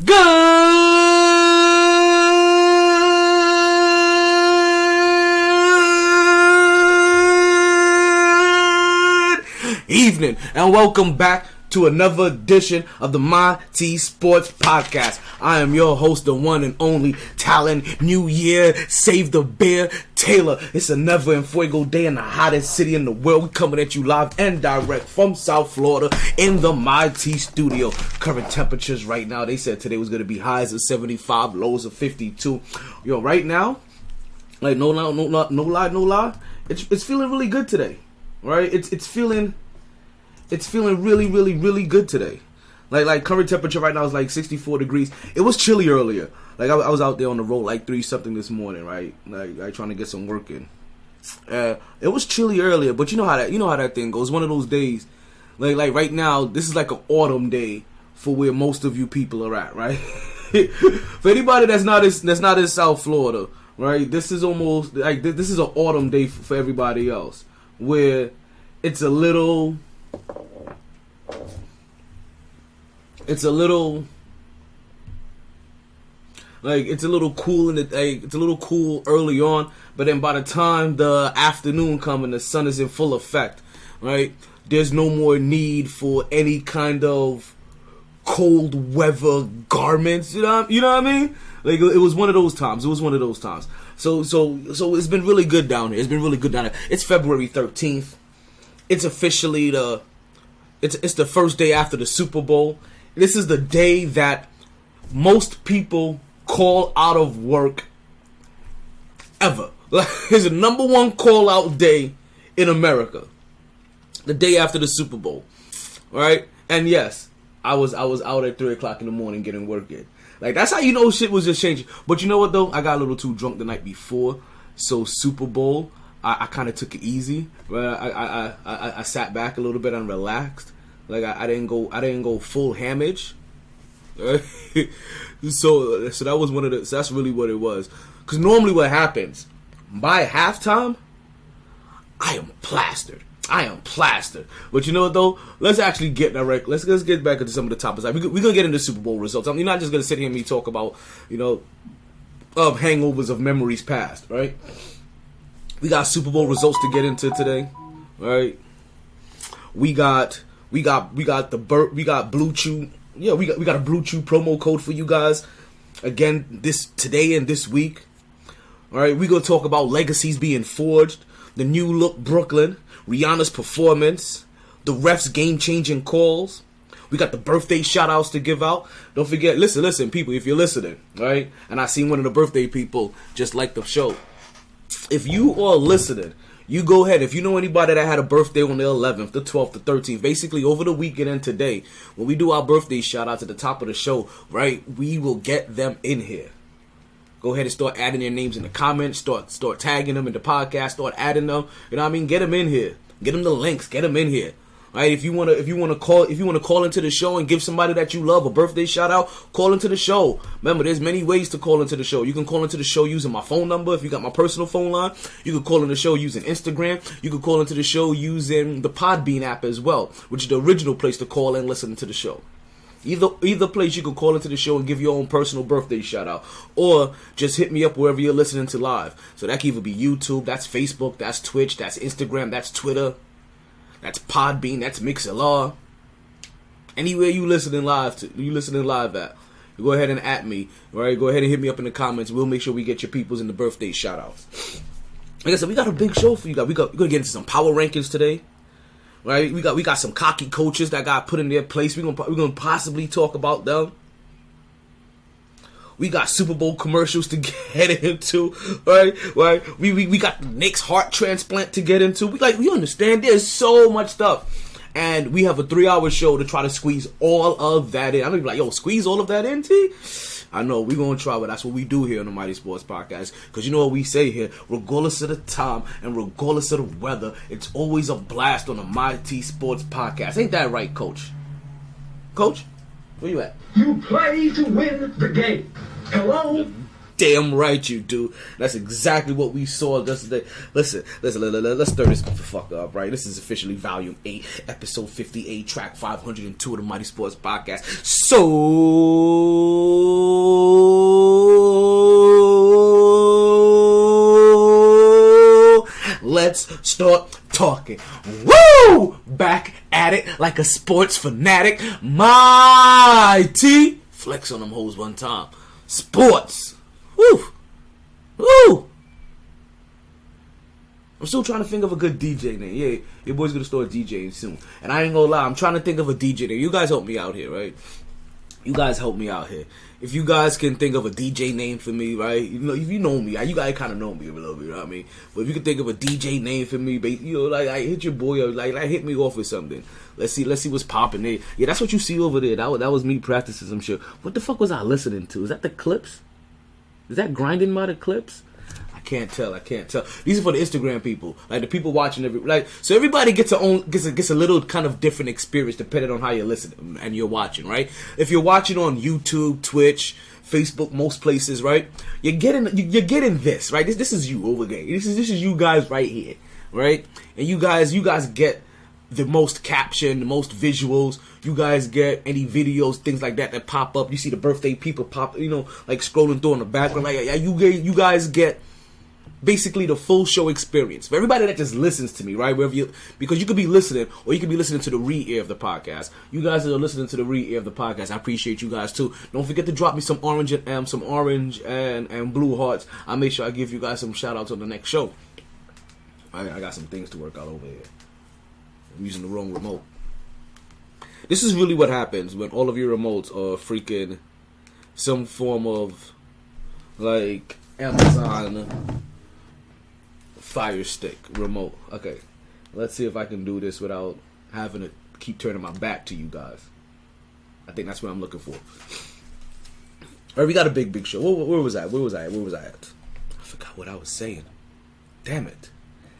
Good evening and welcome back to another edition of the MyT Sports Podcast. I am your host, the one and only Talon New Year, Save the Bear, Taylor. It's another en fuego day in the hottest city in the world. We're coming at you live and direct from South Florida in the MyT studio. Current temperatures right now, they said today was going to be highs of 75, lows of 52. Yo, right now, like no lie, it's feeling really good today, right? It's feeling really good today. Like current temperature right now is like 64 degrees. It was chilly earlier. Like I was out there on the road like 3 something this morning, right? Like trying to get some work in. It was chilly earlier, but you know how that thing goes. One of those days, like right now, this is like an autumn day for where most of you people are at, right? For anybody that's not in South Florida, right? This is almost like this is an autumn day for everybody else, where it's a little cool it's a little cool early on, but then by the time the afternoon comes and the sun is in full effect, right, there's no more need for any kind of cold weather garments. You know what I mean? Like it was one of those times. So it's been really good down here. It's February 13th. It's officially it's the first day after the Super Bowl. This is the day that most people call out of work ever. It's the number one call out day in America. The day after the Super Bowl. Right? And yes, I was out at 3 o'clock in the morning getting work in. Like that's how you know shit was just changing. But you know what though? I got a little too drunk the night before. So Super Bowl, I kind of took it easy. Right? I sat back a little bit and relaxed. Like I didn't go full hamage. Right? So that was one of the. So that's really what it was. Because normally what happens by halftime, I am plastered. But you know what though? Let's actually get direct. Let's get back into some of the topics. We're gonna get into Super Bowl results. You're not just gonna sit here and me talk about of hangovers of memories past, right? We got Super Bowl results to get into today, right? We got Blue Chew. Yeah, we got a Blue Chew promo code for you guys. Again, today and this week. All right, we gonna talk about legacies being forged, the new look Brooklyn, Rihanna's performance, the refs game-changing calls. We got the birthday shout-outs to give out. Don't forget, listen, people, if you're listening, right? And I seen one of the birthday people just like the show. If you are listening, you go ahead. If you know anybody that had a birthday on the 11th, the 12th, the 13th, basically over the weekend and today, when we do our birthday shout-outs at the top of the show, right, we will get them in here. Go ahead and start adding their names in the comments. Start tagging them in the podcast. Start adding them. You know what I mean? Get them in here. Get them the links. Get them in here. Right? If you wanna call into the show and give somebody that you love a birthday shout out, call into the show. Remember, there's many ways to call into the show. You can call into the show using my phone number. If you got my personal phone line, you can call into the show using Instagram. You can call into the show using the Podbean app as well, which is the original place to call and listen to the show. Either place you can call into the show and give your own personal birthday shout out, or just hit me up wherever you're listening to live. So that can either be YouTube, that's Facebook, that's Twitch, that's Instagram, that's Twitter. That's Podbean, that's MixLR. Anywhere you listening live at, you go ahead and at me. All right, go ahead and hit me up in the comments. We'll make sure we get your peoples in the birthday shout-outs. Like I said, we got a big show for you guys. We're gonna get into some power rankings today. Right? We got some cocky coaches that got put in their place. We're gonna possibly talk about them. We got Super Bowl commercials to get into, right? We got the Knick's Hart transplant to get into. We understand there's so much stuff, and we have a 3-hour show to try to squeeze all of that in. I'm gonna be like, yo, squeeze all of that in, T? I know we're gonna try, but that's what we do here on the MyT Sports Podcast. Because you know what we say here: regardless of the time and regardless of the weather, it's always a blast on the MyT Sports Podcast. Ain't that right, Coach? Coach? Where you at? You play to win the game. Hello? Damn right you do. That's exactly what we saw yesterday. Listen, let's stir this fucker up, right? This is officially Volume 8, Episode 58, Track 502 of the Mighty Sports Podcast. So, let's start talking. Woo! Back at it like a sports fanatic. MyT. Flex on them hoes one time. Sports. Woo! Woo! I'm still trying to think of a good DJ name. Yeah, your boy's gonna start DJing soon. And I ain't gonna lie, I'm trying to think of a DJ name. You guys help me out here, right? You guys help me out here. If you guys can think of a DJ name for me, right? You know, if you know me, you guys kind of know me a little bit, you know what I mean? But if you can think of a DJ name for me, you know, like hit your boy up, like hit me off with something. Let's see what's popping there. Yeah, that's what you see over there. That was me practicing some shit. What the fuck was I listening to? Is that the Clips? Is that grinding by the Clips? I can't tell. These are for the Instagram people, like the people watching so everybody gets a little kind of different experience depending on how you're listening and you're watching, right? If you're watching on YouTube, Twitch, Facebook, most places, right? You're getting this, right? This is you over there. This is you guys right here, right? And you guys get the most caption, the most visuals. You guys get any videos, things like that pop up. You see the birthday people pop, you know, like scrolling through in the background. Like, yeah, you guys get basically the full show experience. For everybody that just listens to me, right? Because you could be listening, or you could be listening to the re-air of the podcast. You guys that are listening to the re-air of the podcast, I appreciate you guys too. Don't forget to drop me some orange and blue hearts. I'll make sure I give you guys some shout outs on the next show. I got some things to work out over here. I'm using the wrong remote. This is really what happens when all of your remotes are freaking some form of like Amazon Fire Stick remote. Okay, let's see if I can do this without having to keep turning my back to you guys. I think that's what I'm looking for. All right, we got a big show. Where was I? Where was I at? I forgot what I was saying. Damn it.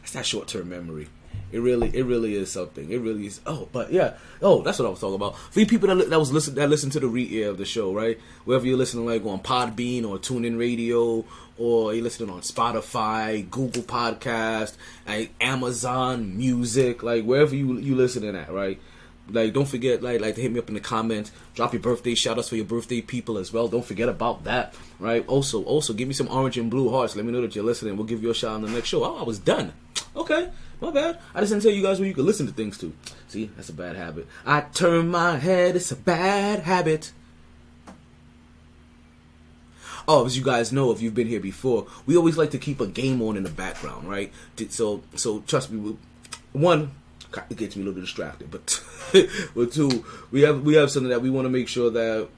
It's that short-term memory. It really is something. It really is. Oh, but yeah. Oh, that's what I was talking about. For you people that listen to the re-air of the show, right? Whether you're listening like on Podbean or TuneIn Radio, or you're listening on Spotify, Google Podcast, like Amazon Music, like wherever you listening at, right? Like, don't forget, like to hit me up in the comments. Drop your birthday shout-outs for your birthday people as well. Don't forget about that, right? Also, give me some orange and blue hearts. Let me know that you're listening. We'll give you a shout on the next show. Oh, I was done. Okay, my bad. I just didn't tell you guys where you could listen to things to. See, that's a bad habit. I turn my head. It's a bad habit. Oh, as you guys know, if you've been here before, we always like to keep a game on in the background, right? So trust me. One, it gets me a little distracted, but two, we have something that we want to make sure that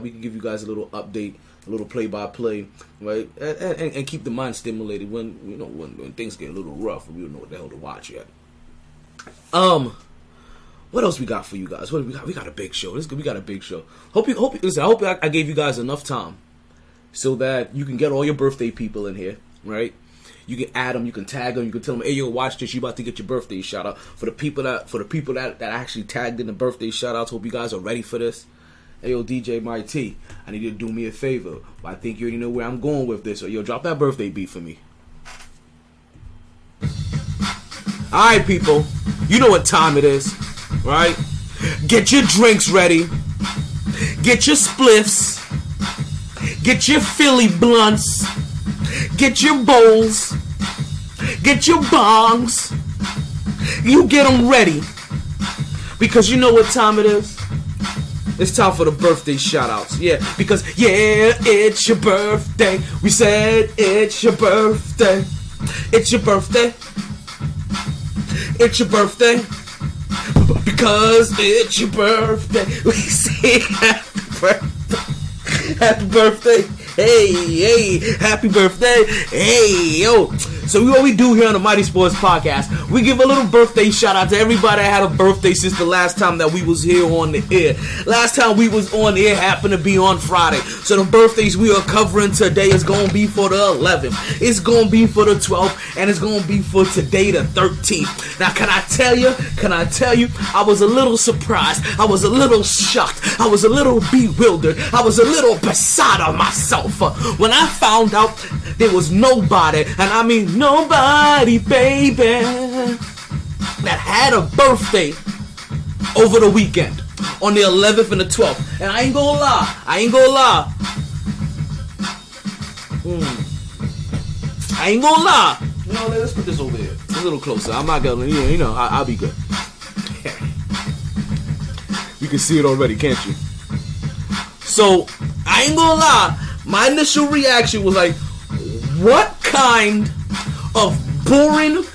we can give you guys a little update, a little play-by-play, right? And keep the mind stimulated when things get a little rough and we don't know what the hell to watch yet. What else we got for you guys? What do we got? We got a big show. We got a big show. Listen, I hope I gave you guys enough time so that you can get all your birthday people in here, right? You can add them, you can tag them, you can tell them, hey, yo, watch this, you about to get your birthday shout out. For the people that actually tagged in the birthday shout outs, hope you guys are ready for this. Hey, yo, DJ MyT, I need you to do me a favor. I think you already know where I'm going with this. So, yo, drop that birthday beat for me. Alright, people, you know what time it is, right? Get your drinks ready. Get your spliffs. Get your Philly blunts. Get your bowls. Get your bongs. You get them ready. Because you know what time it is? It's time for the birthday shout-outs. Yeah, because, yeah, it's your birthday. We said it's your birthday. It's your birthday. It's your birthday. Because it's your birthday. We say happy birthday. Happy birthday. Hey, happy birthday. Hey, yo. So what we do here on the Mighty Sports Podcast, we give a little birthday shout out to everybody that had a birthday since the last time that we was here on the air. Last time we was on the air happened to be on Friday. So the birthdays we are covering today is going to be for the 11th. It's going to be for the 12th. And it's going to be for today, the 13th. Now, can I tell you, I was a little surprised. I was a little shocked. I was a little bewildered. I was a little beside of myself when I found out there was nobody, and I mean nobody, baby, that had a birthday over the weekend on the 11th and the 12th. And I ain't gonna lie. I ain't gonna lie. You know, let's put this over here. A little closer. I'm not gonna, I'll be good. You can see it already, can't you? So, I ain't gonna lie. My initial reaction was like, what kind of boring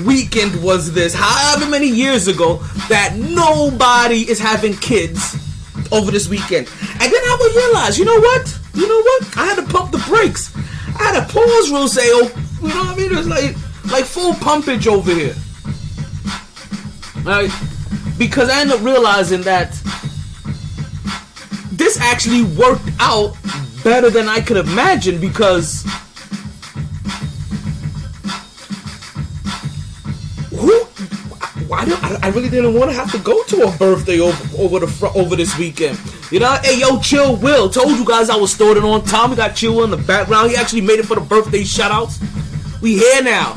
weekend was this? However many years ago that nobody is having kids over this weekend. And then I would realize, you know what? I had to pump the brakes. I had to pause real say, you know what I mean? There's like full pumpage over here. Right? Because I ended up realizing that this actually worked out better than I could imagine, because I really didn't want to have to go to a birthday over this weekend. You know, hey, yo, Chill Will. Told you guys I was starting on time. We got Chill Will in the background. He actually made it for the birthday shoutouts. We here now.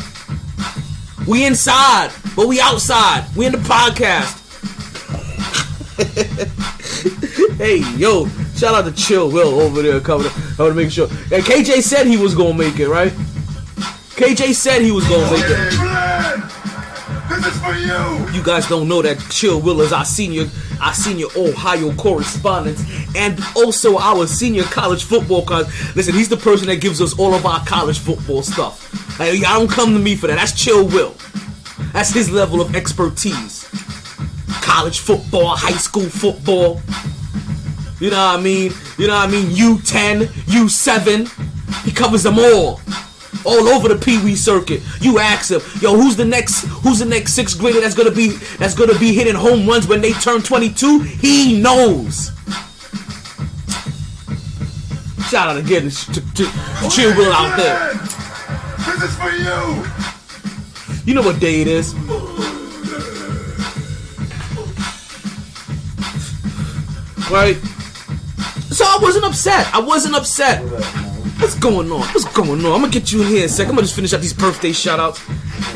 We inside, but we outside. We in the podcast. Hey, yo, shout out to Chill Will over there coming to make sure. And KJ said he was going to make it, right? KJ said he was going to make it. This is for you. You guys don't know that Chill Will is our senior Ohio correspondent, and also our senior college football coach. Listen, he's the person that gives us all of our college football stuff. Like, y'all don't come to me for that. That's Chill Will. That's his level of expertise. College football, high school football. You know what I mean? U10, U7. He covers them all over the Pee Wee circuit. You ask him, yo, who's the next sixth grader that's gonna be hitting home runs when they turn 22? He knows. Shout out again to Chill Will out there. This is for you. You know what day it is. Right? So I wasn't upset. What's going on? I'm gonna get you in here in a second. I'm gonna just finish up these birthday shoutouts.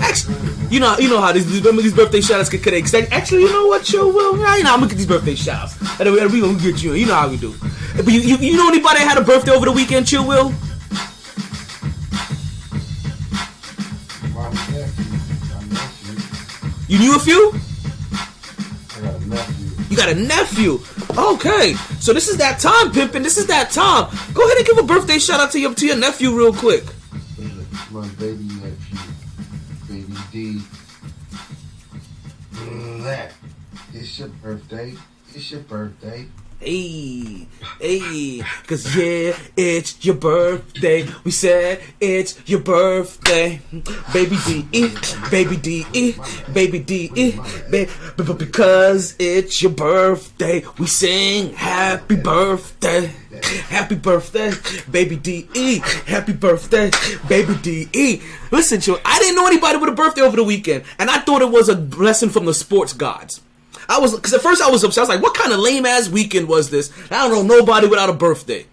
Actually, you know how these birthday shoutouts can extend. Actually, you know what, Chill Will? I'm gonna get these birthday shoutouts. And we gonna get you in. You know how we do. But you know anybody that had a birthday over the weekend, Chill Will? You knew a few? I got a nephew. You got a nephew. Okay, so this is that time, pimpin'. This is that time. Go ahead and give a birthday shout out to your nephew real quick. My baby nephew, baby D. That. It's your birthday. Hey, cause yeah, it's your birthday. We said it's your birthday, baby D, but because it's your birthday, we sing happy birthday, baby D, happy birthday, baby D. Listen, Joe, I didn't know anybody with a birthday over the weekend, and I thought it was a blessing from the sports gods. Because at first I was upset. I was like, what kind of lame-ass weekend was this? I don't know nobody without a birthday.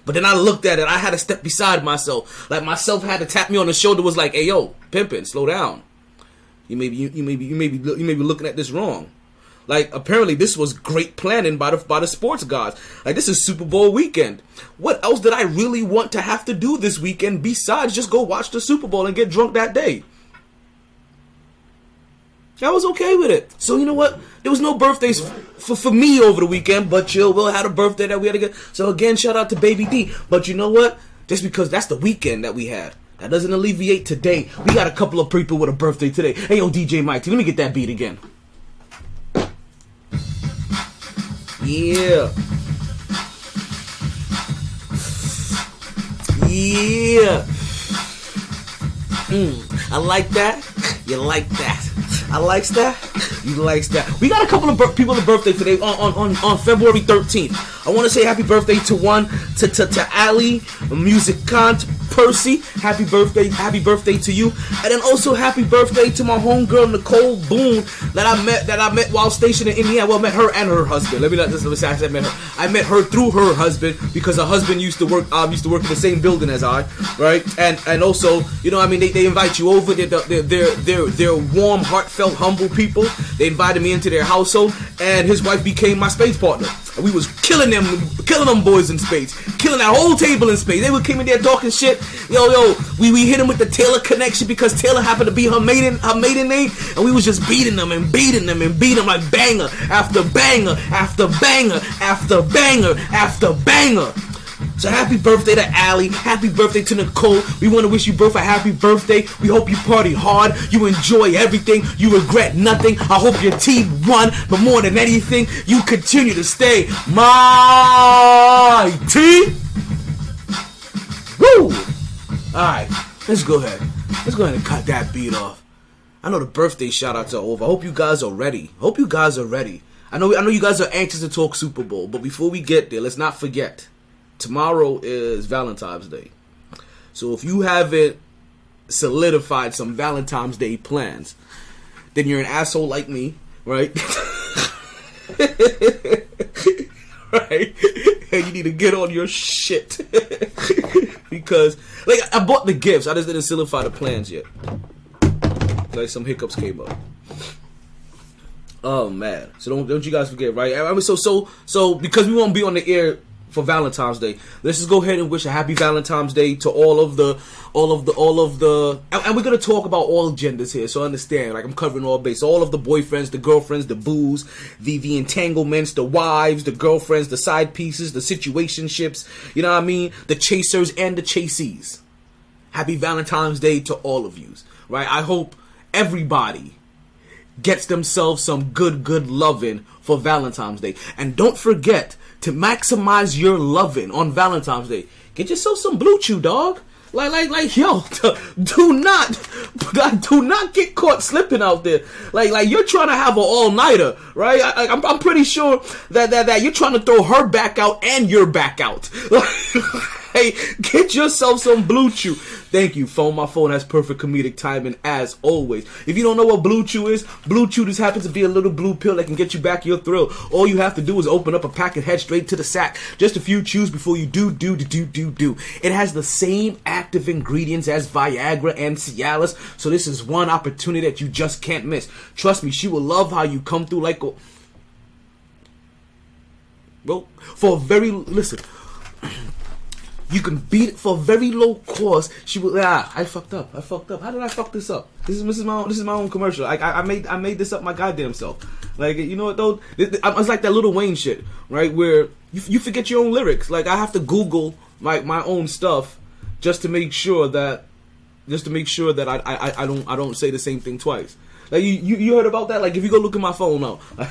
But then I looked at it. I had to step beside myself. Like, myself had to tap me on the shoulder. Was like, hey, yo, pimpin', slow down. You may be looking at this wrong. Like, apparently this was great planning by the sports gods. Like, this is Super Bowl weekend. What else did I really want to have to do this weekend besides just go watch the Super Bowl and get drunk that day? I was okay with it. So you know what? There was no birthdays for me over the weekend, but Chill Will had a birthday that we had to get. So again, shout out to Baby D. But you know what? Just because that's the weekend that we had, that doesn't alleviate today. We got a couple of people with a birthday today. Hey, yo, DJ MyT, let me get that beat again. Yeah. I like that. You like that. I likes that. You likes that. We got a couple of people birthday today on February 13th. I want to say happy birthday to Ali, Musicant, Percy. Happy birthday to you. And then also happy birthday to my homegirl Nicole Boone that I met while stationed in Indiana. Well, I met her and her husband. Let me say I met her. I met her through her husband because her husband used to work in the same building as I, right? And also, you know, I mean, they invite you over. They're warm, heartfelt, humble people. They invited me into their household, and his wife became my spades partner. And we was killing them boys in spades, killing that whole table in spades. They came in there talking shit. Yo, we hit him with the Taylor connection because Taylor happened to be her maiden name, and we was just beating them like banger after banger after banger after banger after banger. So happy birthday to Allie. Happy birthday to Nicole. We want to wish you both a happy birthday. We hope you party hard. You enjoy everything. You regret nothing. I hope your team won. But more than anything, you continue to stay MyT. Woo! Alright, let's go ahead and cut that beat off. I know the birthday shout outs are over. I hope you guys are ready. I know you guys are anxious to talk Super Bowl, but before we get there, let's not forget. Tomorrow is Valentine's Day. So if you haven't solidified some Valentine's Day plans, then you're an asshole like me, right? Right? And you need to get on your shit. Because, like, I bought the gifts. I just didn't solidify the plans yet. Like, some hiccups came up. Oh, man. So don't you guys forget, right? I mean, so because we won't be on the air for Valentine's Day, let's just go ahead and wish a happy Valentine's Day to all of the and we're gonna talk about all genders here, so understand, like, I'm covering all base. All of the boyfriends, the girlfriends, the boos, the entanglements, the wives, the girlfriends, the side pieces, the situationships, you know what I mean, the chasers and the chasees. Happy Valentine's Day to all of you, right? I hope everybody gets themselves some good loving for Valentine's Day. And don't forget to maximize your loving on Valentine's Day. Get yourself some Blue Chew, dog. Like, yo, do not get caught slipping out there. Like you're trying to have an all-nighter, right? I'm pretty sure that you're trying to throw her back out and your back out. Hey, get yourself some Blue Chew. Thank you, phone. My phone has perfect comedic timing as always. If you don't know what Blue Chew is, Blue Chew just happens to be a little blue pill that can get you back your thrill. All you have to do is open up a pack and head straight to the sack. Just a few chews before you do. It has the same active ingredients as Viagra and Cialis, so this is one opportunity that you just can't miss. Trust me, she will love how you come through like a... Well, listen... You can beat it for a very low cost. She will. I fucked up. How did I fuck this up? This is my own commercial. I made this up my goddamn self. Like, you know what though? It's like that Lil Wayne shit, right? Where you forget your own lyrics. Like, I have to Google my own stuff just to make sure that I don't say the same thing twice. Like, you heard about that? Like, if you go look at my phone now, I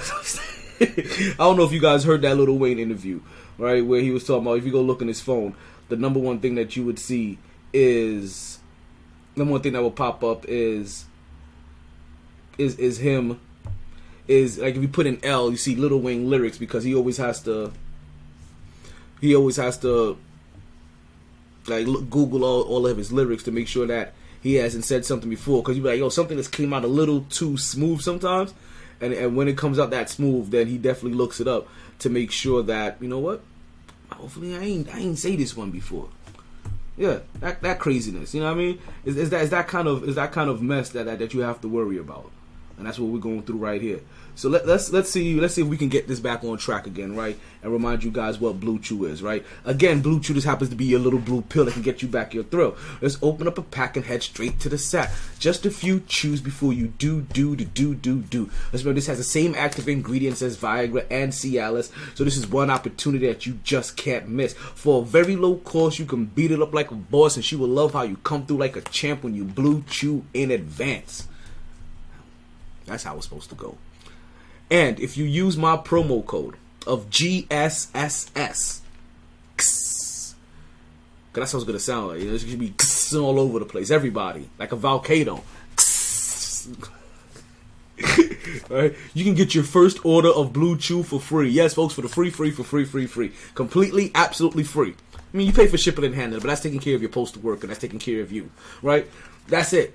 don't know if you guys heard that Lil Wayne interview, right? Where he was talking about, if you go look in his phone, the number one thing that you would see is, number one thing that will pop up is him, is like, if you put in L, you see Lil Wayne lyrics, because he always has to like Google all of his lyrics to make sure that he hasn't said something before, because you be like, yo, something that's came out a little too smooth sometimes, and when it comes out that smooth, then he definitely looks it up to make sure that, you know what, hopefully I ain't say this one before. Yeah, that craziness, you know what I mean? Is that kind of mess that you have to worry about, and that's what we're going through right here. So let's see if we can get this back on track again, right? And remind you guys what Blue Chew is, right? Again, Blue Chew just happens to be your little blue pill that can get you back your thrill. Let's open up a pack and head straight to the sack. Just a few chews before you do. Let's remember, this has the same active ingredients as Viagra and Cialis, so this is one opportunity that you just can't miss. For a very low cost, you can beat it up like a boss, and she will love how you come through like a champ when you Blue Chew in advance. That's how it's supposed to go. And if you use my promo code of GSSS, because that's how it's going to sound like. It should be all over the place. Everybody, like a volcano. Alright, you can get your first order of Blue Chew for free. Yes, folks, for the free. Completely, absolutely free. I mean, you pay for shipping and handling, but that's taking care of your postal work, and that's taking care of you, right? That's it.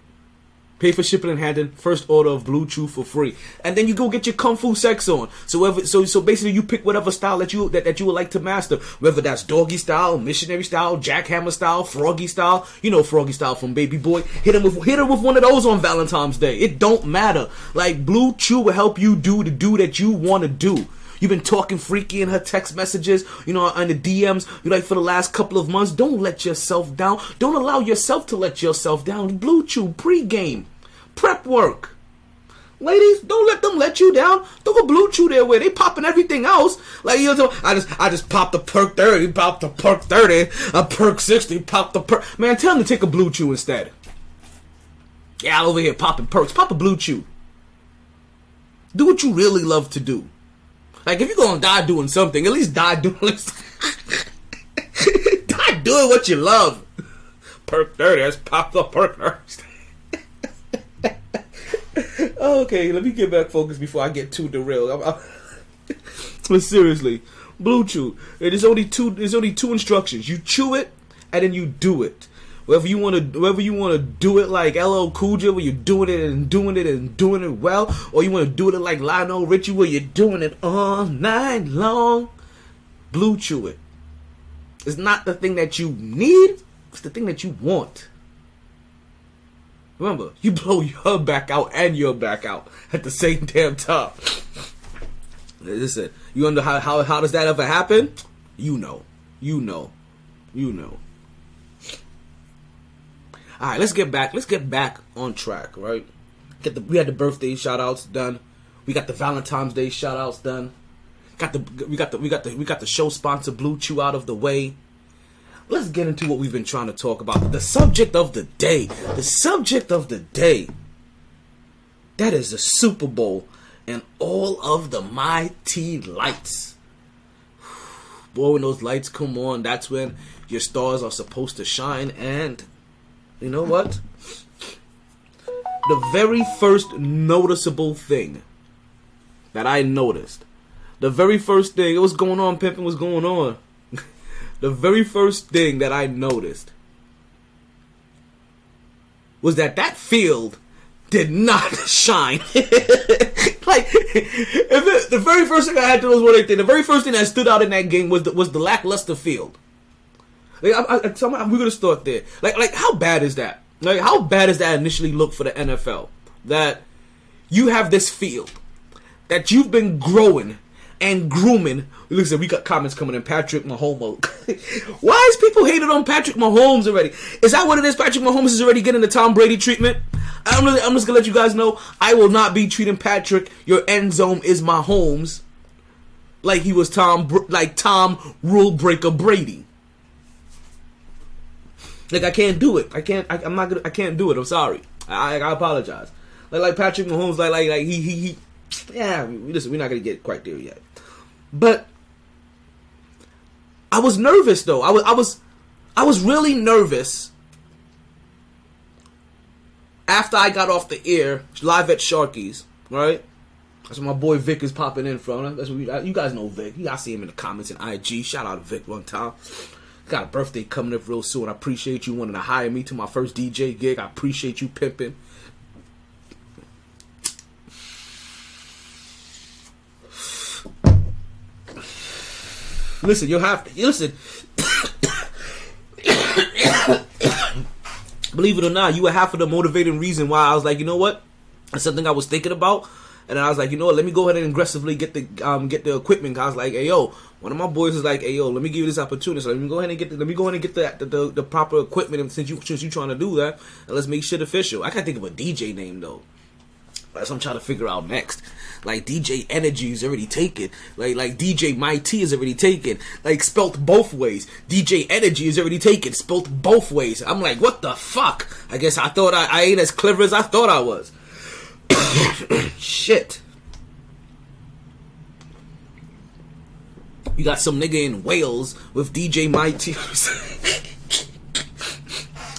Pay for shipping and handling, first order of Blue Chew for free, and then you go get your Kung Fu sex on. So basically, you pick whatever style that you would like to master, whether that's doggy style, missionary style, jackhammer style, froggy style. You know froggy style from Baby Boy. Hit him with one of those on Valentine's Day. It don't matter. Like Blue Chew will help you do the that you want to do. You've been talking freaky in her text messages, you know, on the DMs, for the last couple of months. Don't let yourself down. Don't allow yourself to let yourself down. Blue Chew, pregame, prep work. Ladies, don't let them let you down. Throw a Blue Chew their way. They popping everything else. Like, I just popped the perk 30, popped the perk 30, a perk 60, popped the perk. Man, tell them to take a Blue Chew instead. Yeah, over here popping perks. Pop a Blue Chew. Do what you really love to do. Like, if you're gonna die doing something, at least die doing die doing what you love. Perk 30, let's pop the perk 30. Okay, let me get back focused before I get too derailed. But seriously, Blue Chew. There's only two instructions. You chew it, and then you do it. Whether you want to do it like LL Cool J, where you're doing it well, or you want to do it like Lionel Richie, where you're doing it all night long, Blue Chew it. It's not the thing that you need, it's the thing that you want. Remember, you blow your back out and your back out at the same damn time. Listen, you wonder how does that ever happen? You know. Alright, let's get back on track, right? We had the birthday shout outs done. We got the Valentine's Day shout outs done. We got the show sponsor Blue Chew out of the way. Let's get into what we've been trying to talk about. The subject of the day. The subject of the day. That is the Super Bowl and all of the MyT lights. Boy, when those lights come on, that's when your stars are supposed to shine. And you know what? The very first noticeable thing that I noticed, the very first thing, what's going on, pimping, what's going on? The very first thing that I noticed was that field did not shine. The very first thing I had to know was what I think. The very first thing that stood out in that game was the lackluster field. Like, we're gonna start there. Like, how bad is that? Like, how bad does that initially look for the NFL? That you have this field that you've been growing and grooming. Listen, we got comments coming in. Patrick Mahomes. Why is people hating on Patrick Mahomes already? Is that what it is? Patrick Mahomes is already getting the Tom Brady treatment. I'm just gonna let you guys know. I will not be treating Patrick, your end zone is my Mahomes, like he was Tom Rule Breaker Brady. Like, I can't do it. I can't do it. I'm sorry. I apologize. Like Patrick Mahomes, he yeah, listen, we're not gonna get quite there yet. But I was nervous though. I was really nervous after I got off the air live at Sharky's, right? That's what my boy Vic is popping in from. That's what you guys know Vic. You guys see him in the comments and IG. Shout out to Vic one time. Got a birthday coming up real soon. I appreciate you wanting to hire me to my first DJ gig. I appreciate you pimping. Listen, you'll have to listen. Believe it or not, you were half of the motivating reason why I was like, you know what? That's something I was thinking about. And I was like, you know what? Let me go ahead and aggressively get the equipment. I was like, hey yo, one of my boys is like, hey yo, let me give you this opportunity. So let me go ahead and get the proper equipment. Since you trying to do that, and let's make shit official. I can't think of a DJ name though. That's what I'm trying to figure out next. Like DJ Energy is already taken. Like DJ MyT is already taken. Like spelt both ways. DJ Energy is already taken. Spelt both ways. I'm like, what the fuck? I guess I thought I ain't as clever as I thought I was. Shit. You got some nigga in Wales with DJ MyT.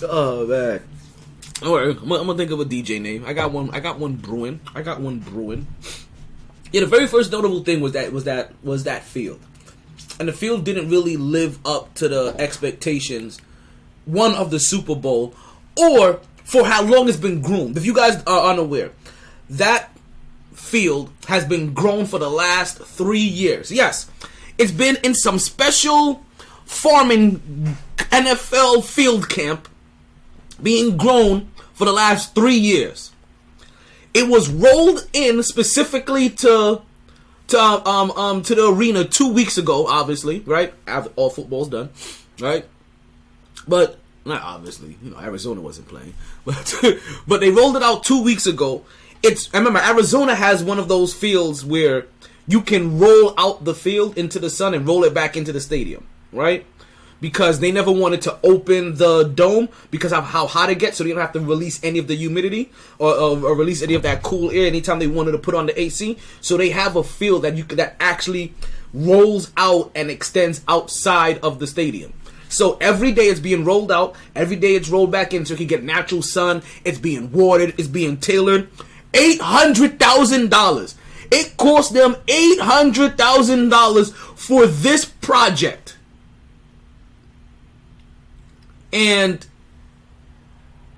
Oh man. All right, I'm gonna think of a DJ name. I got one brewing. Yeah, the very first notable thing was that field, and the field didn't really live up to the expectations, one of the Super Bowl, or for how long it's been groomed. If you guys are unaware, that field has been grown for the last 3 years. Yes, it's been in some special farming NFL field camp being grown for the last 3 years. It was rolled in specifically to the arena 2 weeks ago, obviously, right? All football's done, right? But not obviously, Arizona wasn't playing, but they rolled it out 2 weeks ago. I remember Arizona has one of those fields where you can roll out the field into the sun and roll it back into the stadium, right? Because they never wanted to open the dome because of how hot it gets, so they don't have to release any of the humidity or release any of that cool air anytime they wanted to put on the AC. So they have a field that actually rolls out and extends outside of the stadium. So every day it's being rolled out, every day it's rolled back in so it can get natural sun. It's being watered, it's being tailored. $800,000. It cost them $800,000 for this project. And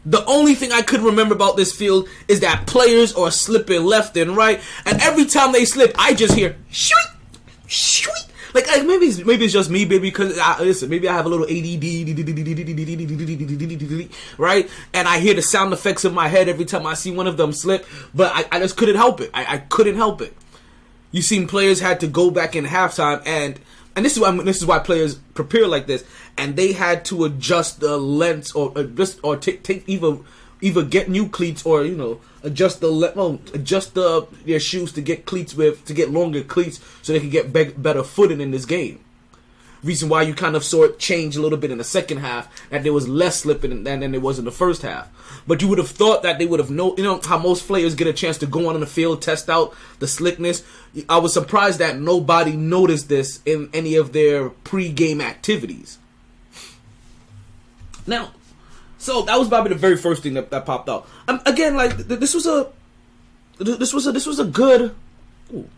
the only thing I could remember about this field is that players are slipping left and right, and every time they slip, I just hear shweet, shweet. Like maybe it's just me, baby, because listen, maybe I have a little ADD, right? And I hear the sound effects in my head every time I see one of them slip, but I just couldn't help it. I couldn't help it. You seen players had to go back in halftime, and this is why players prepare like this, and they had to adjust the lengths or take either get new cleats or adjust their shoes to get longer cleats so they can get better footing in this game. Reason why you kind of saw it change a little bit in the second half, that there was less slipping than there was in the first half. But you would have thought that they would have how most players get a chance to go on the field, test out the slickness. I was surprised that nobody noticed this in any of their pre-game activities. Now, so that was probably the very first thing that popped out. Again, like this was a good. Ooh.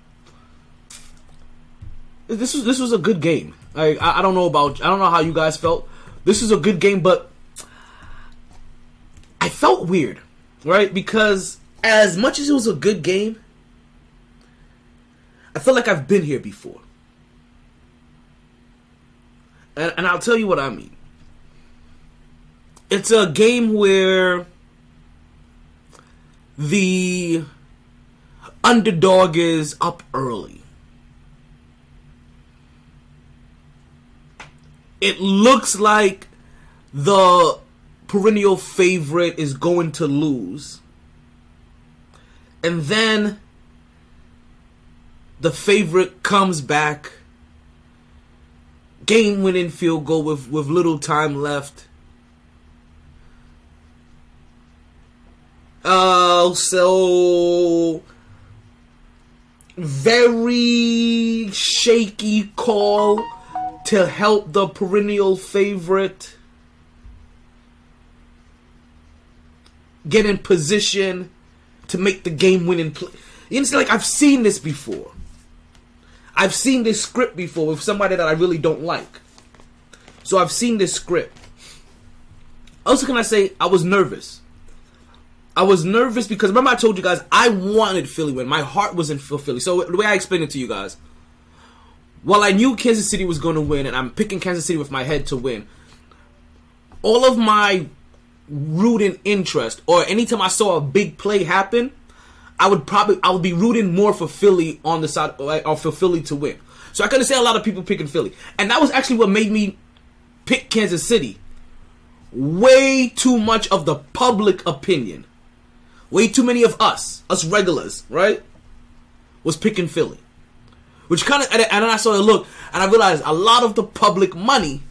This was a good game. I don't know how you guys felt. This is a good game, but I felt weird, right? Because as much as it was a good game, I feel like I've been here before. And I'll tell you what I mean. It's a game where the underdog is up early. It looks like the perennial favorite is going to lose. And then the favorite comes back. Game-winning field goal with little time left. So very shaky call to help the perennial favorite get in position to make the game-winning play. You know, like I've seen this before. I've seen this script before with somebody that I really don't like. So I've seen this script. Also, can I say I was nervous. I was nervous because remember I told you guys I wanted Philly win. My heart was in Philly. So the way I explained it to you guys, while I knew Kansas City was going to win, and I'm picking Kansas City with my head to win, all of my rooting interest, or anytime I saw a big play happen, I would be rooting more for Philly on the side, or for Philly to win. So I could have seen a lot of people picking Philly, and that was actually what made me pick Kansas City. Way too much of the public opinion, way too many of us regulars, right, was picking Philly. Which kind of, and then I saw it look, and I realized a lot of the public money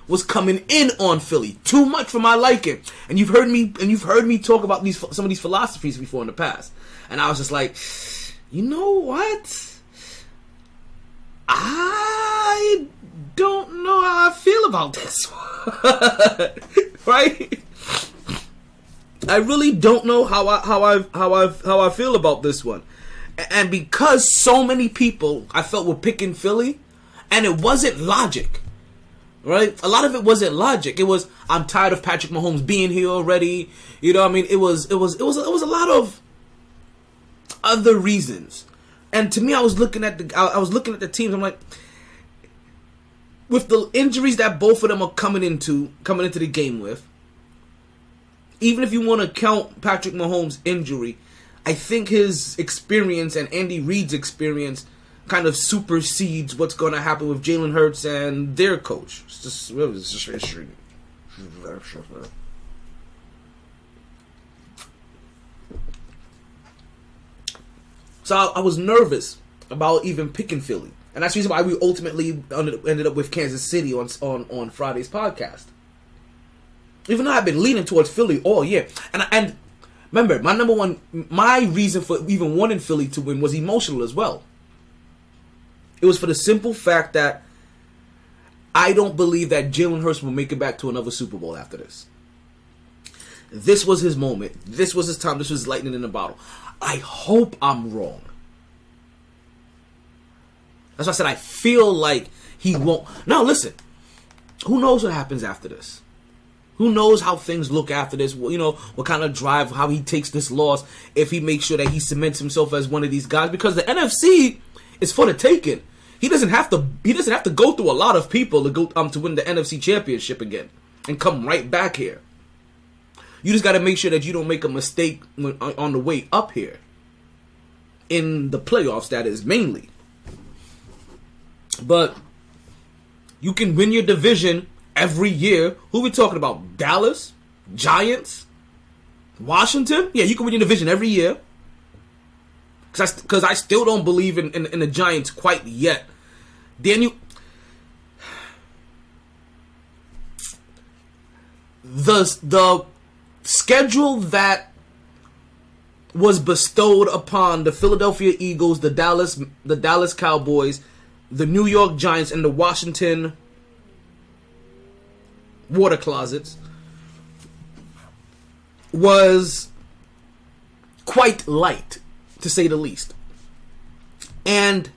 was coming in on Philly. Too much for my liking. And you've heard me talk about some of these philosophies before in the past. And I was just like, you know what? I don't know how I feel about this one. Right? I really don't know how I feel about this one. And because so many people I felt were picking Philly, and it wasn't logic. Right? A lot of it wasn't logic. It was, I'm tired of Patrick Mahomes being here already. You know what I mean? It was a lot of other reasons. And to me, I was looking at the teams. I'm like, with the injuries that both of them are coming into the game with, even if you want to count Patrick Mahomes' injury, I think his experience and Andy Reid's experience kind of supersedes what's going to happen with Jalen Hurts and their coach. It's just so I was nervous about even picking Philly, and that's the reason why we ultimately ended up with Kansas City on Friday's podcast. Even though I've been leaning towards Philly all year, and remember, my reason for even wanting Philly to win was emotional as well. It was for the simple fact that I don't believe that Jalen Hurts will make it back to another Super Bowl after this. This was his moment. This was his time. This was lightning in a bottle. I hope I'm wrong. That's why I said I feel like he won't. Now listen, who knows what happens after this? Who knows how things look after this? You know, what kind of drive, how he takes this loss, if he makes sure that he cements himself as one of these guys. Because the NFC is for the taking. He doesn't have to go through a lot of people to win the NFC Championship again and come right back here. You just got to make sure that you don't make a mistake on the way up here. In the playoffs, that is, mainly. But you can win your division every year. Who are we talking about? Dallas? Giants? Washington? Yeah, you can win your division every year. Because I still don't believe in the Giants quite yet. Daniel, the schedule that was bestowed upon the Philadelphia Eagles, the Dallas Cowboys, the New York Giants, and the Washington Water Closets was quite light, to say the least. And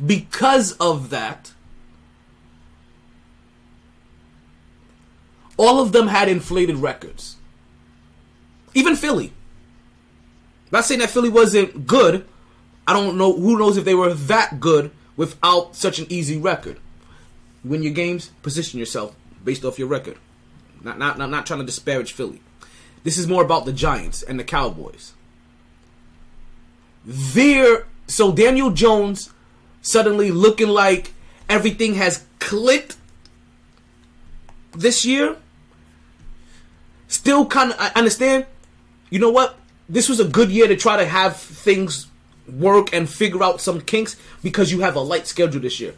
because of that, all of them had inflated records. Even Philly. Not saying that Philly wasn't good. I don't know. Who knows if they were that good without such an easy record. Win your games, position yourself based off your record. Not trying to disparage Philly. This is more about the Giants and the Cowboys. So Daniel Jones suddenly looking like everything has clicked this year. Still kind of, I understand. You know what? This was a good year to try to have things work and figure out some kinks because you have a light schedule this year.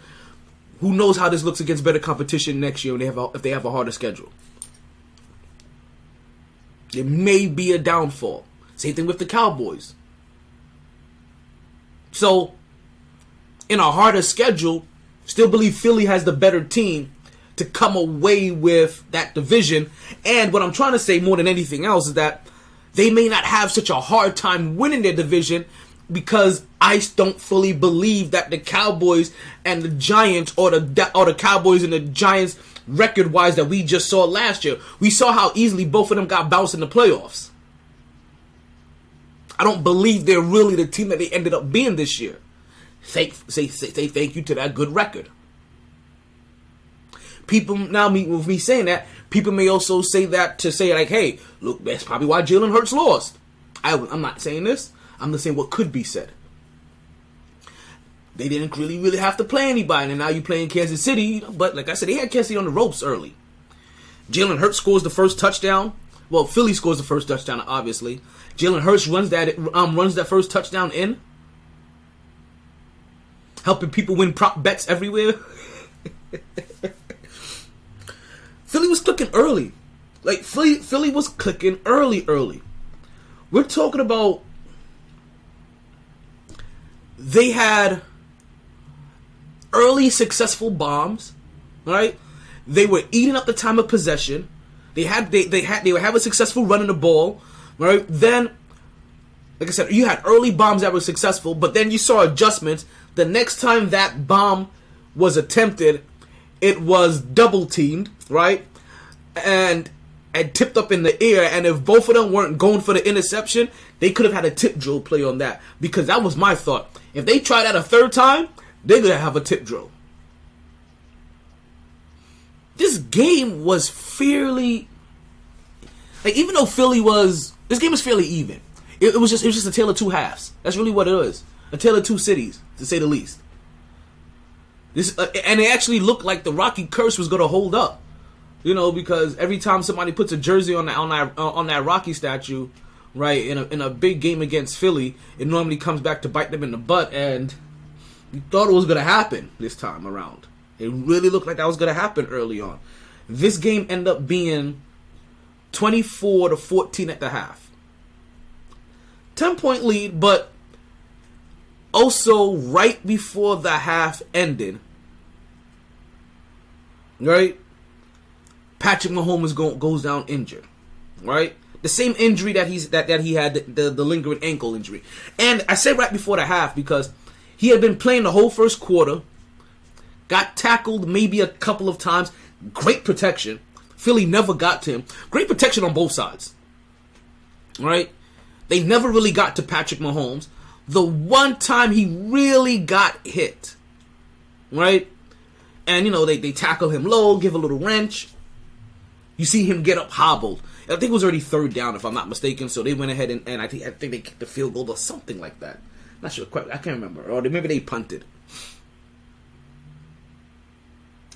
Who knows how this looks against better competition next year if they have a harder schedule. It may be a downfall. Same thing with the Cowboys. So, in a harder schedule, still believe Philly has the better team to come away with that division. And what I'm trying to say more than anything else is that they may not have such a hard time winning their division because I don't fully believe that the Cowboys and the Giants or the Cowboys and the Giants record-wise that we just saw last year. We saw how easily both of them got bounced in the playoffs. I don't believe they're really the team that they ended up being this year. Say thank you to that good record. People now, with me saying that, people may also say that to say like, hey, look, that's probably why Jalen Hurts lost. I'm not saying this. I'm just saying what could be said. They didn't really have to play anybody, and now you're playing Kansas City. But like I said, they had Kansas City on the ropes early. Jalen Hurts scores the first touchdown. Well, Philly scores the first touchdown, obviously. Jalen Hurts runs that first touchdown in, helping people win prop bets everywhere. Philly was clicking early. Like, Philly was clicking early. We're talking about they had early successful bombs, right? They were eating up the time of possession. They were having successful running the ball, right? Then, like I said, you had early bombs that were successful, but then you saw adjustments. The next time that bomb was attempted, it was double teamed, right? And tipped up in the air, and if both of them weren't going for the interception, they could have had a tip drill play on that, because that was my thought. If they try that a third time, they're going to have a tip drill. This game was fairly, like, even though this game was fairly even. It was just a tale of two halves. That's really what it is. A tale of two cities, to say the least. And it actually looked like the Rocky curse was going to hold up. You know, because every time somebody puts a jersey on that Rocky statue, right, in a big game against Philly, it normally comes back to bite them in the butt, and you thought it was going to happen this time around. It really looked like that was going to happen early on. This game ended up being 24-14 at the half. 10-point lead, but also right before the half ended, right, Patrick Mahomes goes down injured, right? The same injury that he had, the lingering ankle injury. And I said right before the half because he had been playing the whole first quarter, got tackled maybe a couple of times, great protection. Philly never got to him. Great protection on both sides, right? They never really got to Patrick Mahomes. The one time he really got hit, right? And, you know, they tackle him low, give a little wrench. You see him get up hobbled. I think it was already third down, if I'm not mistaken. So they went ahead and I think they kicked the field goal or something like that. Not sure quite. I can't remember. Or maybe they punted.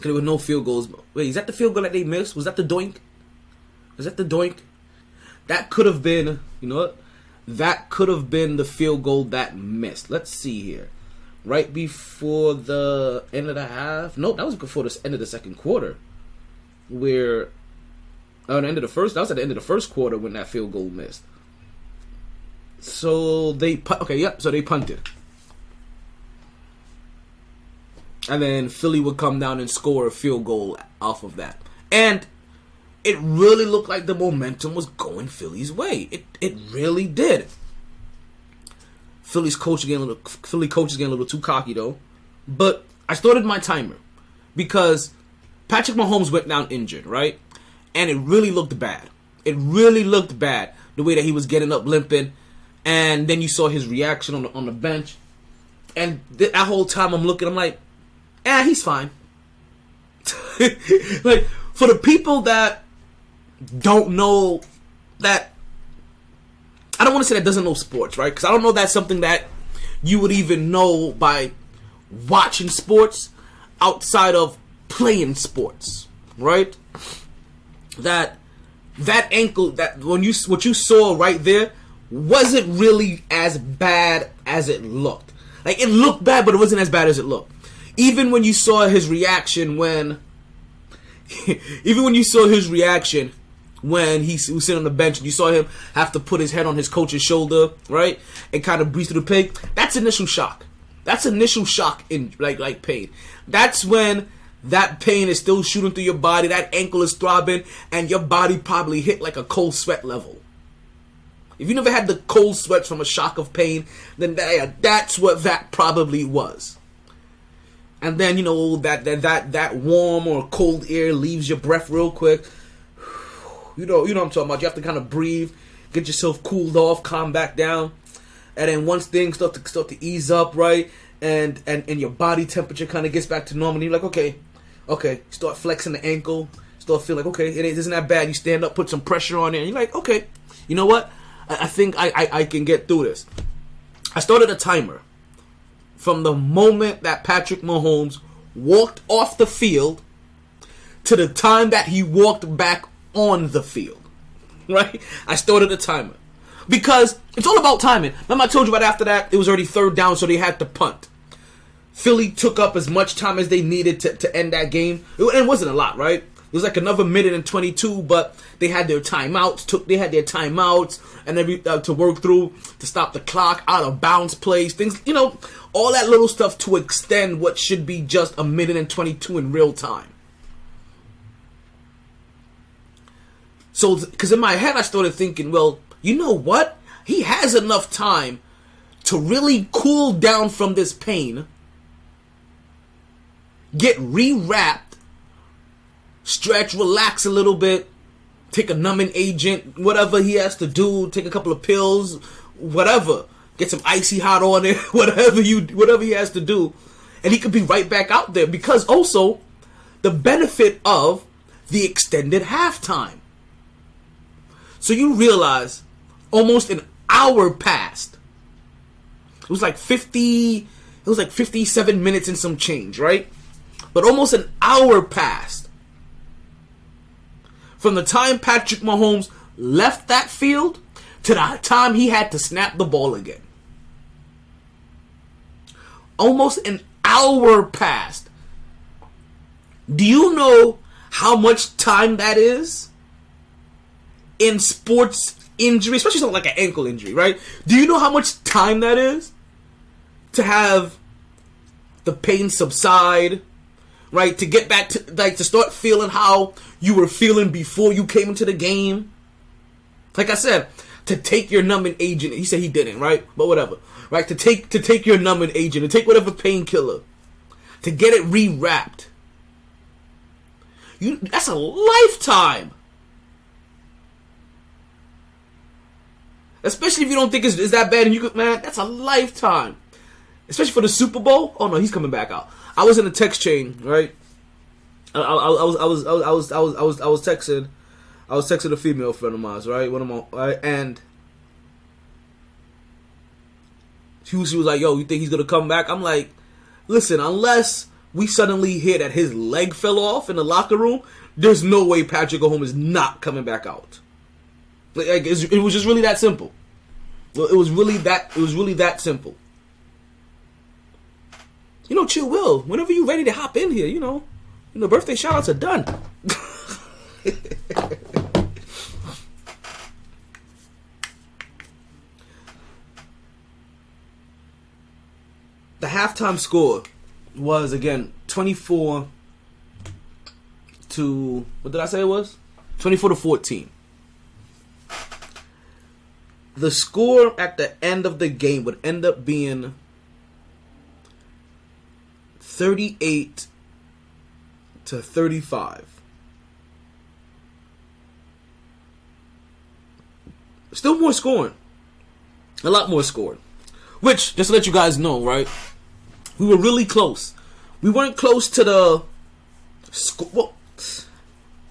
There were no field goals. Wait, is that the field goal that they missed? Was that the doink? Was that the doink? That could have been, you know what? That could have been the field goal that missed. Let's see here. Right before the end of the half. Nope, that was before the end of the second quarter. Where... at the end of the first, that was at the end of the first quarter when that field goal missed. So they so they punted. And then Philly would come down and score a field goal off of that. And it really looked like the momentum was going Philly's way. It really did. Philly coach is getting a little too cocky though. But I started my timer because Patrick Mahomes went down injured, right? And it really looked bad. It really looked bad the way that he was getting up limping, and then you saw his reaction on the bench. And that whole time I'm looking, I'm like, he's fine. Like, for the people that don't know that, I don't want to say that doesn't know sports, right? Because I don't know that's something that you would even know by watching sports outside of playing sports, right? That ankle, what you saw right there wasn't really as bad as it looked. Like, it looked bad, but it wasn't as bad as it looked. Even when you saw his reaction when he was sitting on the bench and you saw him have to put his head on his coach's shoulder, right, and kind of breathe through the pain. That's initial shock. That's initial shock in like pain. That's when that pain is still shooting through your body, that ankle is throbbing, and your body probably hit like a cold sweat level. If you never had the cold sweats from a shock of pain, then that's what that probably was. And then, you know, that warm or cold air leaves your breath real quick. You know what I'm talking about. You have to kind of breathe, get yourself cooled off, calm back down. And then once things start to ease up, right, and your body temperature kind of gets back to normal, and you're like, okay, start flexing the ankle, start feeling like, okay, it isn't that bad. You stand up, put some pressure on it, and you're like, okay, you know what? I think I can get through this. I started a timer from the moment that Patrick Mahomes walked off the field to the time that he walked back on the field, right? I started a timer because it's all about timing. Remember I told you right after that, it was already third down, so they had to punt. Philly took up as much time as they needed to end that game. It wasn't a lot, right? It was like another minute and 22, but they had their timeouts. They had their timeouts and to work through to stop the clock, out of bounds plays, things, you know, all that little stuff to extend what should be just a minute and 22 in real time. So, because in my head I started thinking, well, you know what? He has enough time to really cool down from this pain, get rewrapped, stretch, relax a little bit, take a numbing agent, whatever he has to do, take a couple of pills, whatever, get some icy hot on it, whatever he has to do, and he could be right back out there. Because also the benefit of the extended halftime. So you realize almost an hour passed. It was like 57 minutes and some change, right? But almost an hour passed from the time Patrick Mahomes left that field to the time he had to snap the ball again. Almost an hour passed. Do you know how much time that is in sports injury, especially something like an ankle injury, right? Do you know how much time that is to have the pain subside, right? To get back to, like, to start feeling how you were feeling before you came into the game. Like I said, to take your numbing agent. He said he didn't, right? But whatever, right? To take your numbing agent, to take whatever painkiller, to get it rewrapped. That's a lifetime. Especially if you don't think it's that bad, and you could, man, that's a lifetime. Especially for the Super Bowl. Oh no, he's coming back out. I was in a text chain, right? I was texting a female friend of mine, right? Right? And she was like, "Yo, you think he's gonna come back?" I'm like, "Listen, unless we suddenly hear that his leg fell off in the locker room, there's no way Patrick Mahomes is not coming back out." Like, it was just really that simple. Well, it was really that simple. You know, Chill Will, whenever you're ready to hop in here, you know, birthday shout outs are done. The halftime score was, again, 24 to, what did I say it was? 24-14. The score at the end of the game would end up being 38-35. Still more scoring. A lot more scoring. Which, just to let you guys know, right? We were really close. We weren't close to the score. Well,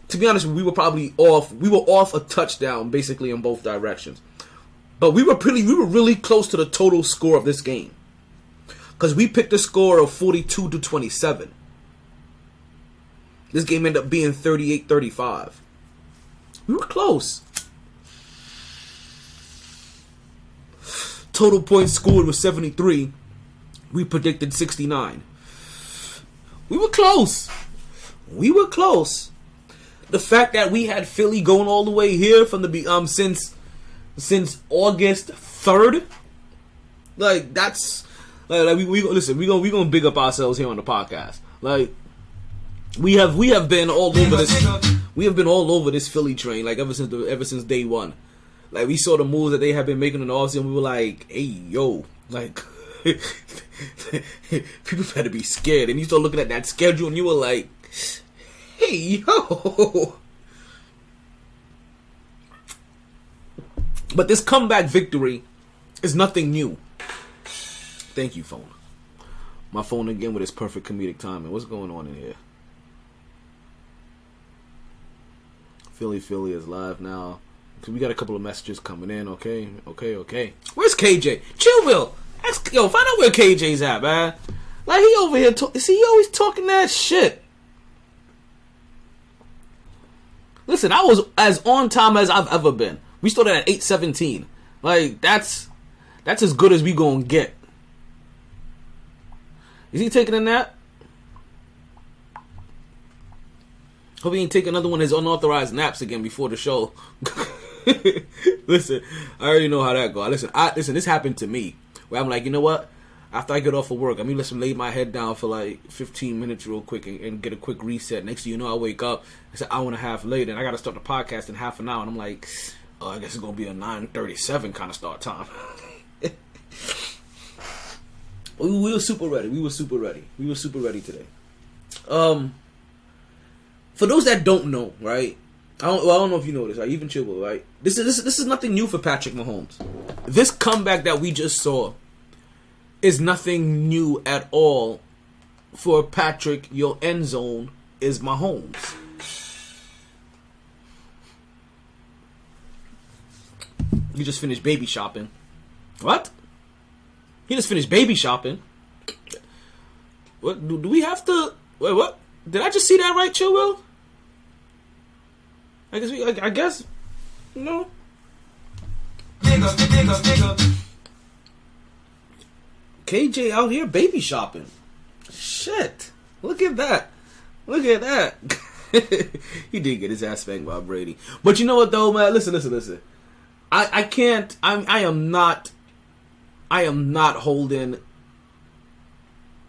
to be honest, we were probably off. We were off a touchdown, basically, in both directions. But we were really close to the total score of this game. Because we picked a score of 42-27. This game ended up being 38-35. We were close. Total points scored was 73. We predicted 69. We were close. The fact that we had Philly going all the way here from the since August 3rd, like, that's like we listen. We gonna big up ourselves here on the podcast. Like, we have been all over this. We have been all over this Philly train, like, ever since day one. Like, we saw the moves that they have been making in the offseason. We were like, hey, yo, like, people better be scared. And you start looking at that schedule, and you were like, hey, yo. But this comeback victory is nothing new. Thank you, phone. My phone again with its perfect comedic timing. What's going on in here? Philly is live now. So we got a couple of messages coming in. Okay. Where's KJ? Chill, Will. Yo, find out where KJ's at, man. Like, he over here. See, he always talking that shit. Listen, I was as on time as I've ever been. We started at 8:17. Like, that's as good as we gonna get. Is he taking a nap? Hope he ain't taking another one of his unauthorized naps again before the show. Listen, I already know how that goes. Listen, this happened to me. Where I'm like, you know what? after I get off of work, let me lay my head down for like 15 minutes real quick and get a quick reset. Next thing you know, I wake up, it's an hour and a half later, and I got to start the podcast in half an hour, and I'm like, oh, I guess it's going to be a 9:37 kind of start time. We were super ready. We were super ready today. For those that don't know, right? I don't know if you know this, right? Even Chill, right? This is nothing new for Patrick Mahomes. This comeback that we just saw is nothing new at all for Patrick. Your end zone is Mahomes. You just finished baby shopping. What? He just finished baby shopping. What do we have to? Wait, what? Did I just see that right, Chill Will? I guess, no. KJ out here baby shopping. Shit. Look at that. He did get his ass spanked by Brady. But you know what though, man? Listen. I am not holding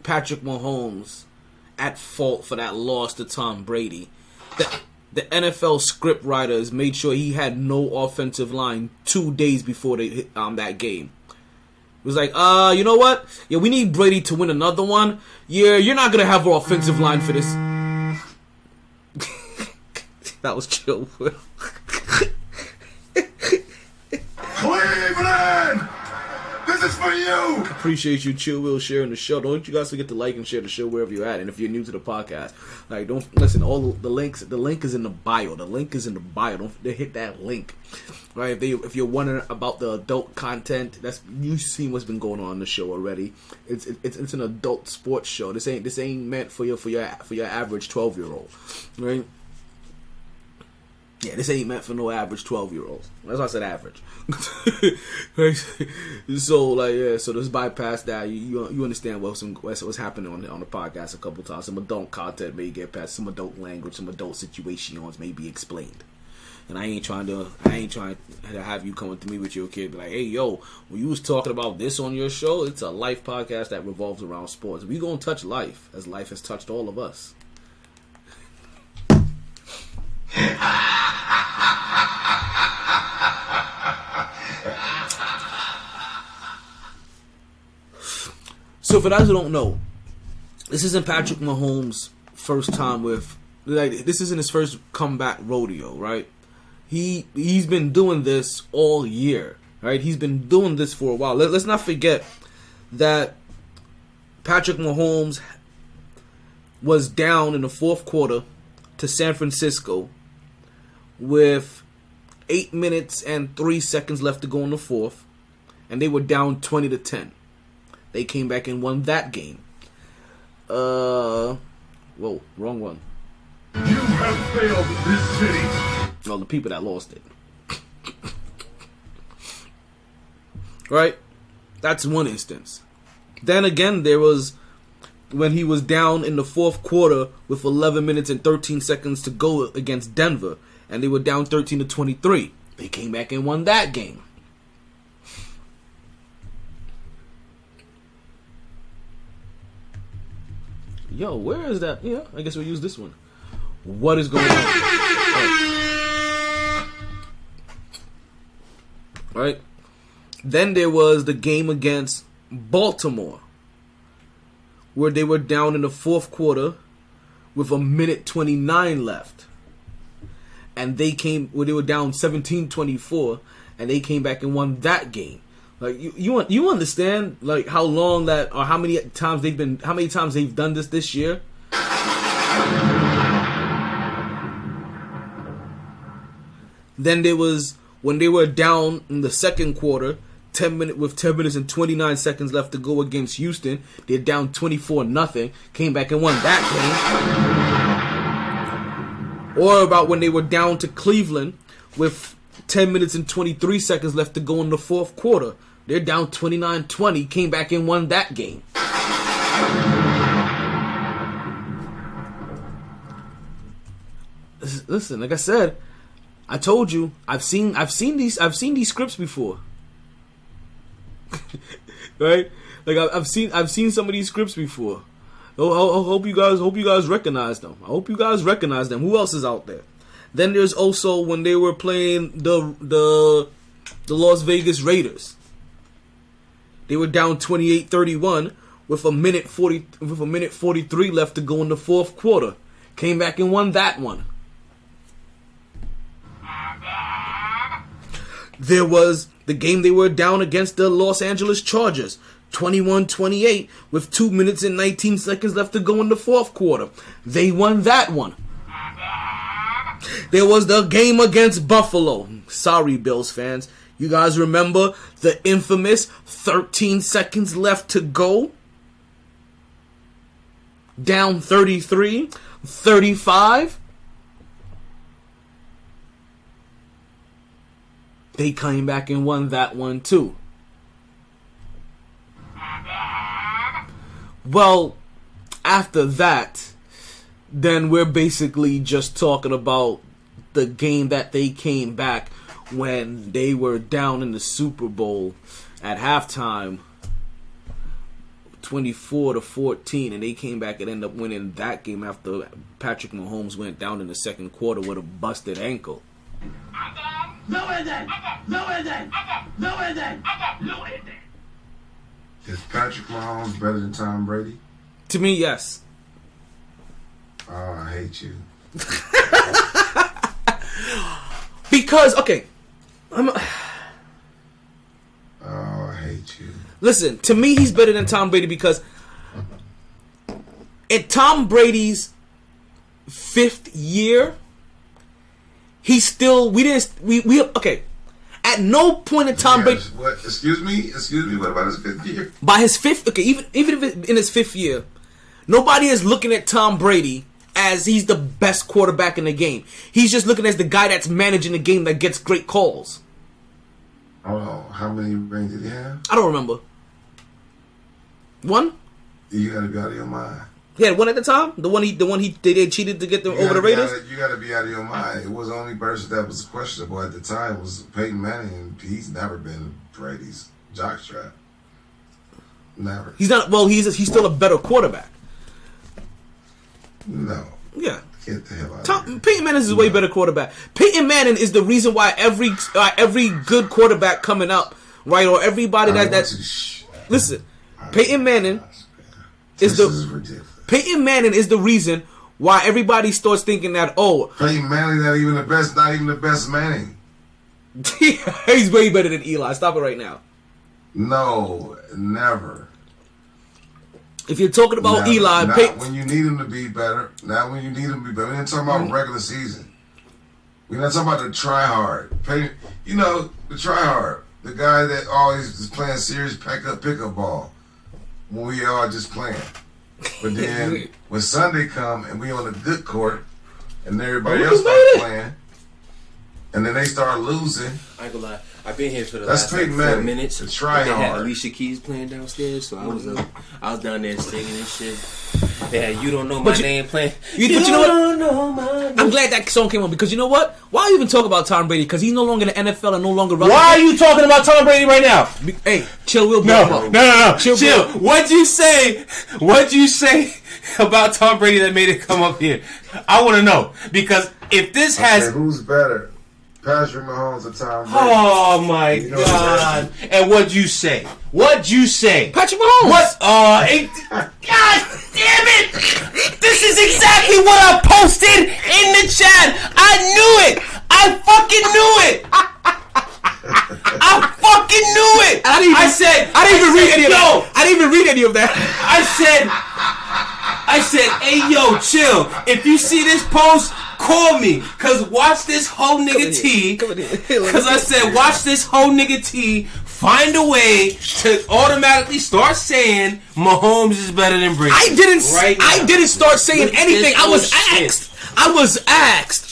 Patrick Mahomes at fault for that loss to Tom Brady. The NFL script writers made sure he had no offensive line 2 days before they hit that game. It was like, you know what? Yeah, we need Brady to win another one. Yeah, you're not gonna have an offensive line for this. That was Chill. Cleveland! This is for you! Appreciate you, Chill Will, sharing the show. Don't you guys forget to like and share the show wherever you're at. And if you're new to the podcast, like, don't listen. All the links, the link is in the bio. Don't hit that link, right? If you're wondering about the adult content, you've seen what's been going on in the show already. It's an adult sports show. This ain't meant for your average 12-year-old, right? Yeah, this ain't meant for no average 12-year-olds. That's why I said average. So let's bypass that. You understand what's happening on the podcast a couple times. Some adult content may get past, some adult language, some adult situations may be explained. And I ain't trying to have you coming to me with your kid be like, hey yo, when you was talking about this on your show, it's a life podcast that revolves around sports. We gonna touch life as life has touched all of us. So for those who don't know, this isn't Patrick Mahomes' first time this isn't his first comeback rodeo, right? He's been doing this all year, right? He's been doing this for a while. Let's not forget that Patrick Mahomes was down in the fourth quarter to San Francisco with 8 minutes and 3 seconds left to go in the fourth, and they were down 20-10. They came back and won that game. Whoa, wrong one. You have failed this city. Well, the people that lost it. Right? That's one instance. Then again, there was when he was down in the fourth quarter with 11 minutes and 13 seconds to go against Denver, and they were down 13-23. They came back and won that game. Yo, where is that? Yeah, I guess we'll use this one. What is going on? All right. Then there was the game against Baltimore, where they were down in the fourth quarter with 1:29 left. And they were down 17-24, and they came back and won that game. Like you understand like how long that or how many times they've done this year? Then there was when they were down in the second quarter, 10 minutes and 29 seconds left to go against Houston. They're down 24-0, came back and won that game. Or about when they were down to Cleveland with 10 minutes and 23 seconds left to go in the fourth quarter. They're down 29-20, came back and won that game. Listen, like I said, I told you, I've seen these scripts before. Right? Like I've seen some of these scripts before. I hope you guys recognize them. I hope you guys recognize them. Who else is out there? Then there's also when they were playing the Las Vegas Raiders. They were down 28-31 with a minute 43 left to go in the fourth quarter. Came back and won that one. There was the game they were down against the Los Angeles Chargers, 21-28 with 2 minutes and 19 seconds left to go in the fourth quarter. They won that one. There was the game against Buffalo. Sorry, Bills fans. You guys remember the infamous 13 seconds left to go? Down 33-35. They came back and won that one too. Well, after that, then we're basically just talking about the game that they came back when they were down in the Super Bowl at halftime, 24-14, and they came back and ended up winning that game after Patrick Mahomes went down in the second quarter with a busted ankle. Is Patrick Mahomes better than Tom Brady? To me, yes. Oh, I hate you. Because, okay, Oh, I hate you. listen, to me, he's better than Tom Brady because in Tom Brady's 5th year, he's still, okay, at no point in Tom Brady. What? Excuse me. What about his 5th year? By his 5th, okay, even if it's in his 5th year, nobody is looking at Tom Brady as he's the best quarterback in the game. He's just looking as the guy that's managing the game that gets great calls. Oh, how many rings did he have? I don't remember. One? You gotta be out of your mind. He had one at the time. The one they cheated to get them over the Raiders. You gotta be out of your mind. It was the only person that was questionable at the time was Peyton Manning, and he's never been Brady's jockstrap. Never. He's not. Well, he's still a better quarterback. No. Yeah. Get the hell out of here. Peyton Manning is a way better quarterback. Peyton Manning is the reason why every good quarterback coming up, right, or everybody listen. Peyton Manning is ridiculous. Peyton Manning is the reason why everybody starts thinking that Peyton Manning not even the best Manning. He's way better than Eli. Stop it right now. No, never. If you're talking about Eli, not when you need him to be better. Not when you need him to be better. We're not talking about regular season. We're not talking about the try hard. The try hard. The guy that always is playing serious pickup ball when we are just playing. But then when Sunday come and we on a good court and everybody else starts playing, and then they start losing. I ain't gonna lie. I've been here for the Last like 4 minutes. To try they had hard. Alicia Keys playing downstairs, so I was down there singing and shit. They had You Don't Know My Name playing. You know what? I'm glad that song came on because you know what? Why even talk about Tom Brady? Because he's no longer in the NFL and no longer relevant. Why are you talking about Tom Brady right now? Hey, chill, Will. No. Chill. What'd you say about Tom Brady that made it come up here? I want to know because if this has who's better? Patrick Mahomes or Tom Brady? Oh my God! And what'd you say? Patrick Mahomes. What? God damn it! This is exactly what I posted in the chat. I knew it. I fucking knew it. I didn't even read any of that. I said, hey yo, chill. If you see this post, call me. Cause watch this whole nigga T. Cause I said, watch this whole nigga T find a way to automatically start saying Mahomes is better than Brady. I didn't start saying anything. I was asked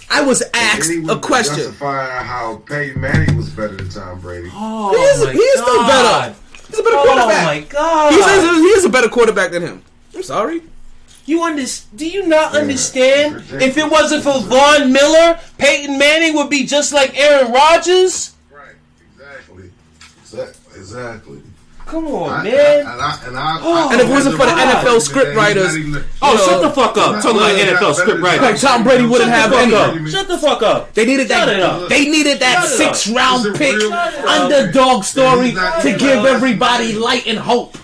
a question. Justify how Peyton Manning was better than Tom Brady. He is still better. He's a better quarterback. Oh my God! He is a better quarterback than him. I'm sorry. Do you not understand? If it wasn't for Von Miller, Peyton Manning would be just like Aaron Rodgers. Right. Exactly. Come on, And man. And if it wasn't for the NFL script writers, Shut the fuck up. Talking about NFL script writers. like Tom Brady wouldn't have any. Shut the fuck up. They needed Shut it that. up. They needed that Shut it up. 6th round Is it pick real? underdog story Shut to it give up. everybody light and hope.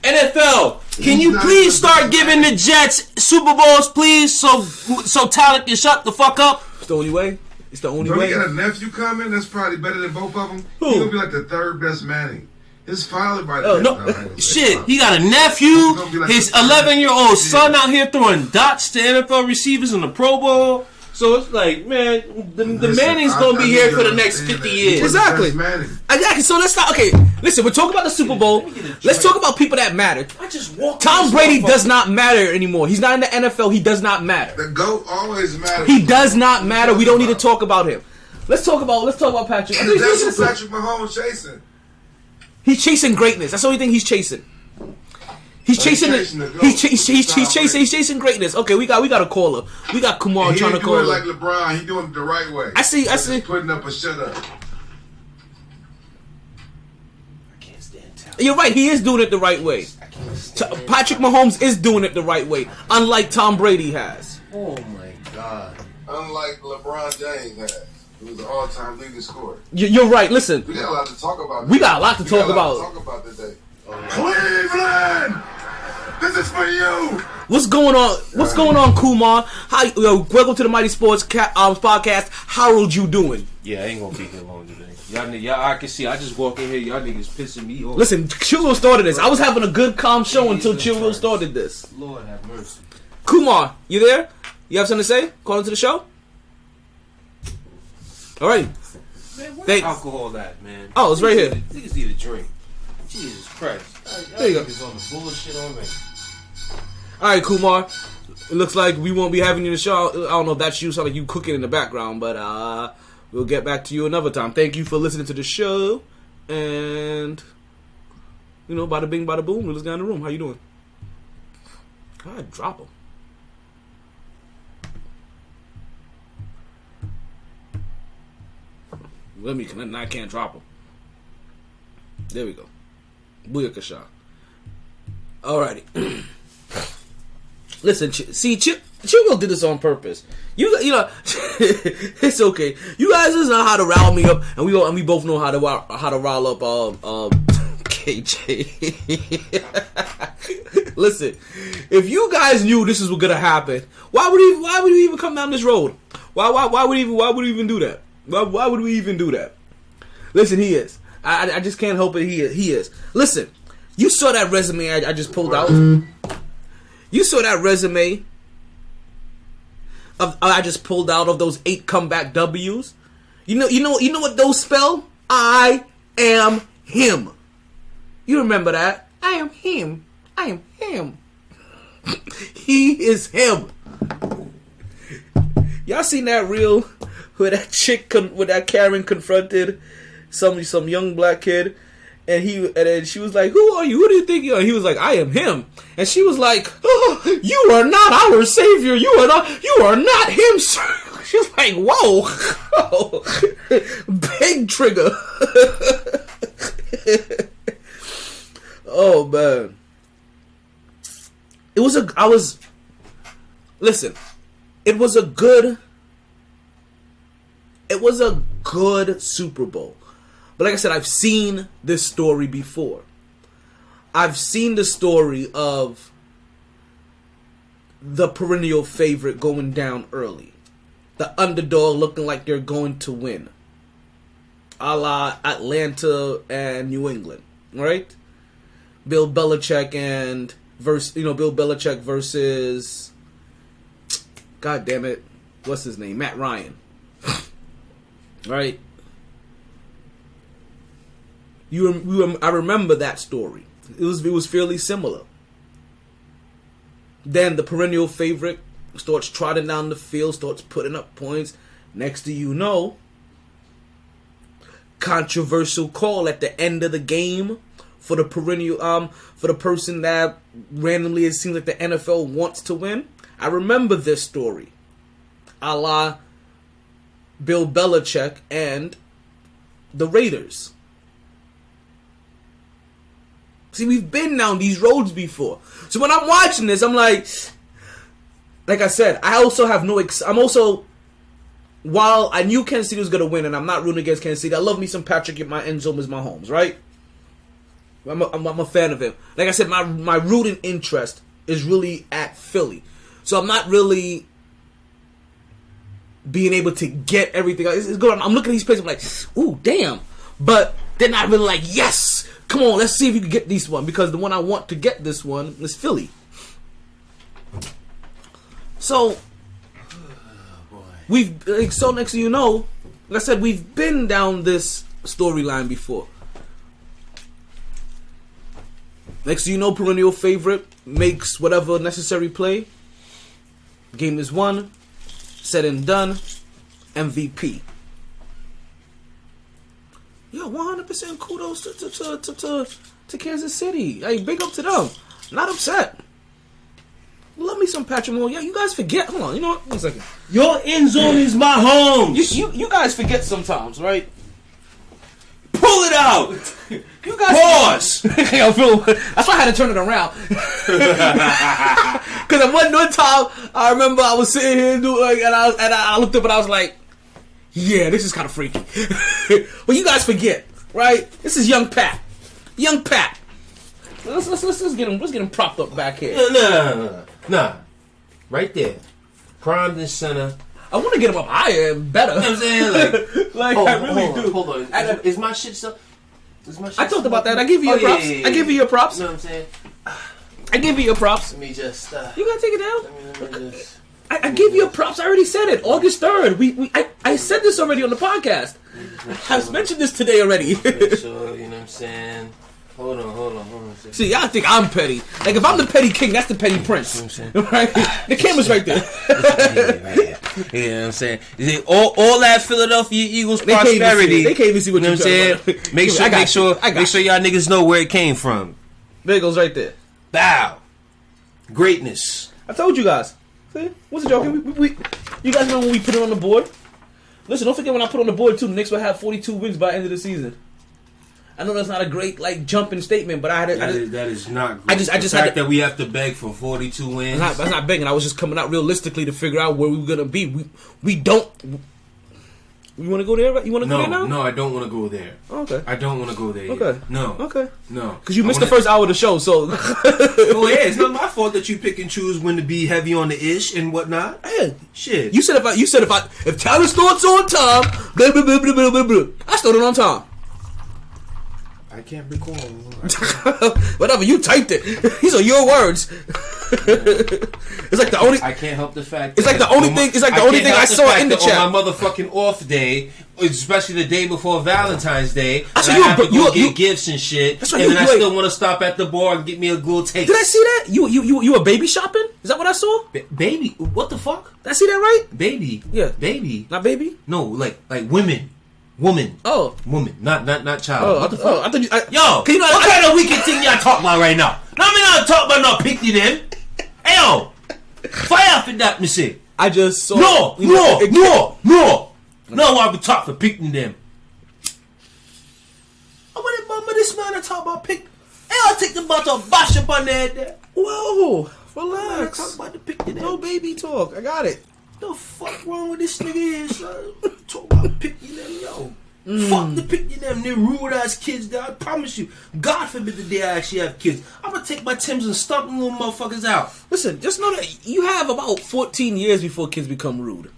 NFL, can you please start giving the Jets Super Bowls, please, so Talent can shut the fuck up? It's the only way. It's the only Don't way. he got a nephew coming? That's probably better than both of them. Who? He's gonna be like the 3rd best Manning. His father by the Oh, no. I ain't gonna say Shit, father. he got a nephew, his 11-year-old son out here throwing dots to NFL receivers in the Pro Bowl. So it's like, man, the Manning's gonna be here for the next 50 years. Exactly. Manning. Exactly. So let's not. Okay, listen. We're talking about the Super Bowl. Let's talk about people that matter. I just walked. Tom Brady does not matter anymore. He's not in the NFL. He does not matter. The GOAT always matters. He does not matter. We don't need to talk about him. Let's talk about Patrick. That's what Patrick Mahomes chasing. He's chasing greatness. That's the only thing he's chasing. He's chasing. He's chasing greatness. Okay, we got a caller. We got Kumar He trying to ain't call. doing like LeBron. He doing it the right way. I see. Just putting up a shut up. I can't stand Talent. You're right. He is doing it the right way. I can't stand Patrick Mahomes is doing it the right way, unlike Tom Brady has. Oh my god. Unlike LeBron James has, who's an all-time leading scorer. You're right. Listen, We got a lot to talk about. We got a lot to talk about. Talk about today. Cleveland! This is for you! what's going on? What's going on, Kumar? Hi, welcome to the Mighty Sports podcast. Harold, you doing? Yeah, I ain't gonna be here long today. Y'all, I can see. I just walk in here. Y'all niggas pissing me off. Listen, Chilwell started this. I was having a good, calm show until Chilwell started this. Lord have mercy. Kumar, you there? You have something to say? Calling to the show? All right. Man, where's Thanks. alcohol at, man? Oh, it's right here. Niggas need a drink. Jesus Christ. There you go. Niggas on the bullshit already. All right, Kumar. It looks like we won't be having you in the show. I don't know if that's you. Sound like you cooking in the background, but we'll get back to you another time. Thank you for listening to the show, and bada bing, bada boom. Let's get in the room. How you doing? God, drop him. I can't drop him. There we go. Booyakasha. Alrighty. Listen, Chilwell did this on purpose. You know, it's okay. You guys just know how to rile me up, and we both know how to rile up KJ. Listen, if you guys knew this was gonna happen, why would we even come down this road? Why would we even do that? Why would we even do that? Listen, he is. I just can't help it. He is. Listen, you saw that resume I just pulled out. You saw that resume I just pulled out of those 8 comeback W's. You know what those spell? I am him. You remember that? I am him. I am him. He is him. Y'all seen that reel where that chick, where that Karen confronted some young black kid, and then she was like, "Who are you? Who do you think you are?" He was like, "I am him," and she was like, "Oh, you are not our savior. You are not him, sir." She was like, "Whoa, big trigger." Oh man, it was a good Super Bowl. But like I said, I've seen this story before. I've seen the story of the perennial favorite going down early. The underdog looking like they're going to win. A la Atlanta and New England, right? Bill Belichick versus God damn it, what's his name? Matt Ryan. Right? I remember that story. It was fairly similar. Then the perennial favorite starts trotting down the field, starts putting up points. Next thing you know, controversial call at the end of the game for the for the person that randomly it seems like the NFL wants to win. I remember this story. A la Bill Belichick and the Raiders. See, we've been down these roads before. So when I'm watching this, I'm like I said, I also have no. I'm also, while I knew Kansas City was gonna win, and I'm not rooting against Kansas City. I love me some Patrick in my end zone as Mahomes, right? I'm a fan of him. Like I said, my rooting interest is really at Philly, so I'm not really being able to get everything. It's good. I'm looking at these plays. I'm like, ooh, damn. But they're not really like, yes, come on, let's see if you can get this one, because the one I want to get this one is Philly. So so next thing you know, like I said, we've been down this storyline before. Next thing you know, perennial favorite makes whatever necessary play. Game is won, said and done, MVP. Yo, 100% kudos to Kansas City. Hey, big up to them. Not upset. Love me some Patrick Mahomes. Yeah, you guys forget. Hold on, you know what? 1 second. Your end zone is my home. You guys forget sometimes, right? Pull it out. You guys Pause. Yo, Phil, that's why I had to turn it around. Because at one time, I remember I was sitting here and I looked up and I was like, yeah, this is kind of freaky. But you guys forget, right? This is young Pat. Young Pat. Let's get him propped up back here. Nah. Right there. Primed and center. I want to get him up higher and better. You know what I'm saying? Like I really do. Hold on. Is my shit still? I talked about that. I give you your props. Yeah. I give you your props. You know what I'm saying? I give you your props. Let me just. You gotta take it down. Let me just. I give you your props. I already said it. August 3rd. I said this already on the podcast. I've mentioned this today already. Make sure, you know what I'm saying? Hold on. See, y'all think I'm petty. Like, if I'm the petty king, that's the petty prince. Right? The camera's right there. You know what I'm saying? All that Philadelphia Eagles prosperity. They can't even see what you know what I'm saying? Make sure y'all niggas know where it came from. There it goes right there. Bow. Greatness. I told you guys. See? What's the joking? You guys remember when we put it on the board? Listen, don't forget when I put on the board too, the Knicks will have 42 wins by the end of the season. I know that's not a great jumping statement, but that is not great. I just the fact had that we have to beg for 42 wins. That's not begging. I was just coming out realistically to figure out where we were gonna be. We don't. You want to go there? You want to go there now? No, I don't want to go there. Okay. I don't want to go there. Okay. Yet. No. Okay. No. Because you missed the first hour of the show, so. Well, yeah, it's not my fault that you pick and choose when to be heavy on the ish and whatnot. Hey, shit. You said if Tyler starts on time, blah blah blah blah blah blah blah. I started on time. I can't recall. Whatever, you typed it. These are your words. It's like the only. I can't help the fact. It's like the only thing. It's like the only thing I saw in the chat. On my motherfucking off day, especially the day before Valentine's Day, so I have to go get gifts and shit, that's right, and then I still want to stop at the bar and get me a little taste. Did I see that? You were baby shopping? Is that what I saw? Baby, what the fuck? Did I see that right? Baby, yeah, baby, not baby. No, like women. Woman. Oh. Woman. Not child. Oh, what the fuck? I thought you... Yo, what kind of wicked thing y'all talk about right now? Now me not talk about no picnic them. Hey, yo. Fire for that, me say. I just saw... No, I be talk for picnic them. I want to mama this man to talk about picnic. Hey, I'll take the bottle bash up on there. Whoa, relax. Talk about the picnic them. No baby talk. I got it. The fuck wrong with this nigga here, son? Talk about picking them, yo. Fuck the picking them, they rude ass kids. I promise you. God forbid the day I actually have kids. I'm gonna take my Timbs and stomp them little motherfuckers out. Listen, just know that you have about 14 years before kids become rude.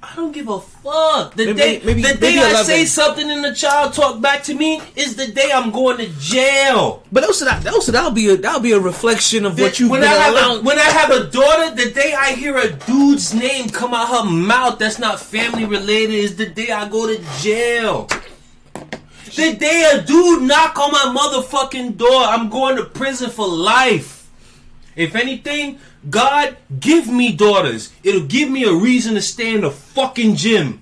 I don't give a fuck. The maybe day I say something and the child talk back to me is the day I'm going to jail. But that'll be a reflection of what you've been allowed. When I have a daughter, the day I hear a dude's name come out her mouth that's not family related is the day I go to jail. The day a dude knock on my motherfucking door, I'm going to prison for life. If anything, God, give me daughters. It'll give me a reason to stay in the fucking gym.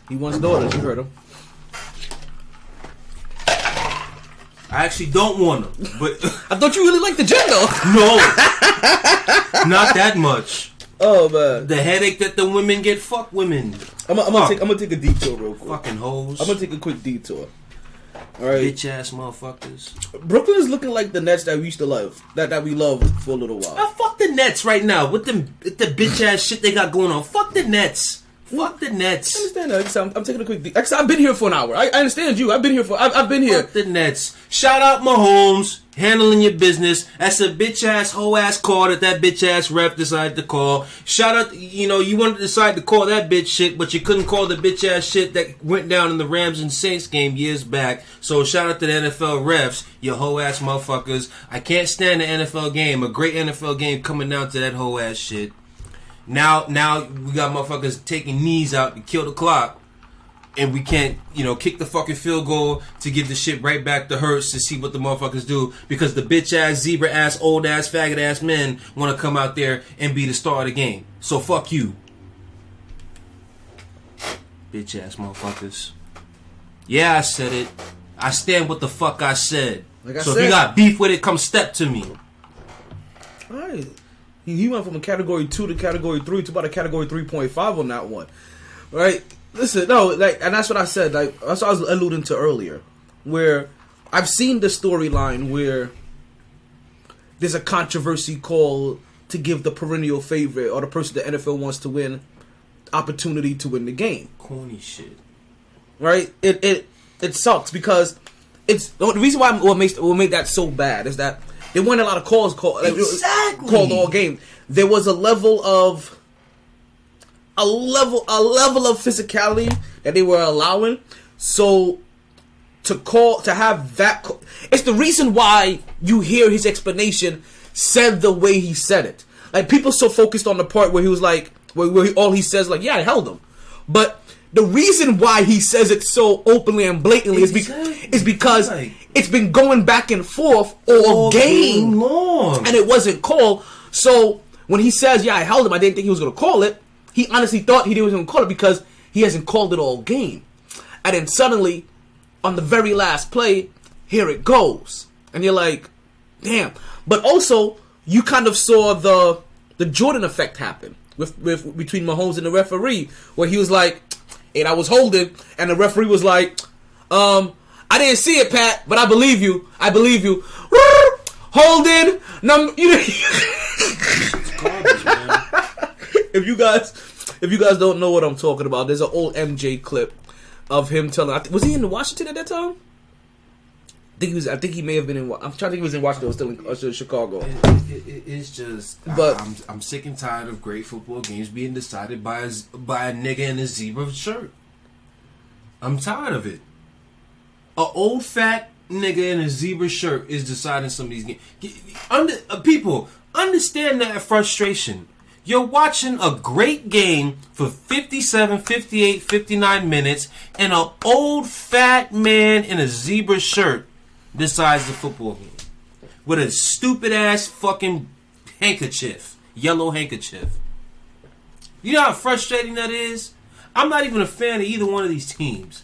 He wants daughters, you heard him. I actually don't want them, but... I thought you really liked the gym, though. No. Not that much. Oh, man. The headache that the women get, fuck women. I'm gonna take a detour real quick. Fucking hoes. I'm gonna take a quick detour. All right, Bitch ass motherfuckers. Brooklyn is looking like the Nets that we used to love, that we loved for a little while. Fuck the Nets right now with the bitch ass shit they got going on. Fuck the Nets. Fuck the Nets. I understand that. I'm taking a quick. I've been here for an hour. I understand you. I've been here for. I've been here. Fuck the Nets. Shout out Mahomes, handling your business. That's a bitch ass, hoe ass call that bitch ass ref decided to call. Shout out, you wanted to decide to call that bitch shit, but you couldn't call the bitch ass shit that went down in the Rams and Saints game years back. So shout out to the NFL refs, you hoe ass motherfuckers. I can't stand the NFL game. A great NFL game coming down to that hoe ass shit. Now we got motherfuckers taking knees out to kill the clock, and we can't, kick the fucking field goal to give the shit right back to Hurts to see what the motherfuckers do, because the bitch ass, zebra ass, old ass, faggot ass men want to come out there and be the star of the game. So fuck you, bitch ass motherfuckers. Yeah, I said it. I stand with the fuck I said. If you got beef with it, come step to me. All right. He went from a category 2 to category 3 to about a category 3.5 on that one. Right? Listen, no, and that's what I said. That's what I was alluding to earlier. Where I've seen the storyline where there's a controversy call to give the perennial favorite or the person the NFL wants to win opportunity to win the game. Corny shit. Right? It sucks because it's the reason why what made that so bad is that there weren't a lot of calls called all game. There was a level of physicality that they were allowing. So to have that, it's the reason why you hear his explanation said the way he said it. Like, people so focused on the part where he was like, all he says like, yeah, I held him, but the reason why he says it so openly and blatantly is because it's been going back and forth all game long, and it wasn't called. So when he says, yeah, I held him, I didn't think he was going to call it. He honestly thought he wasn't going to call it because he hasn't called it all game. And then suddenly, on the very last play, here it goes. And you're like, damn. But also, you kind of saw the Jordan effect happen with between Mahomes and the referee, where he was like, and I was holding, and the referee was like, I didn't see it, Pat, but I believe you. Holding, If you guys don't know what I'm talking about, there's an old MJ clip of him telling. Was he in Washington at that time? I think he may have been in. I'm trying to think he was in Washington. Or still in Chicago. It's just. But I'm sick and tired of great football games being decided by a nigga in a zebra shirt. I'm tired of it. A old fat nigga in a zebra shirt is deciding some of these games. People, understand that frustration. You're watching a great game for 57, 58, 59 minutes, and an old fat man in a zebra shirt decides the football game with a stupid ass fucking handkerchief, yellow handkerchief. You know how frustrating that is? I'm not even a fan of either one of these teams.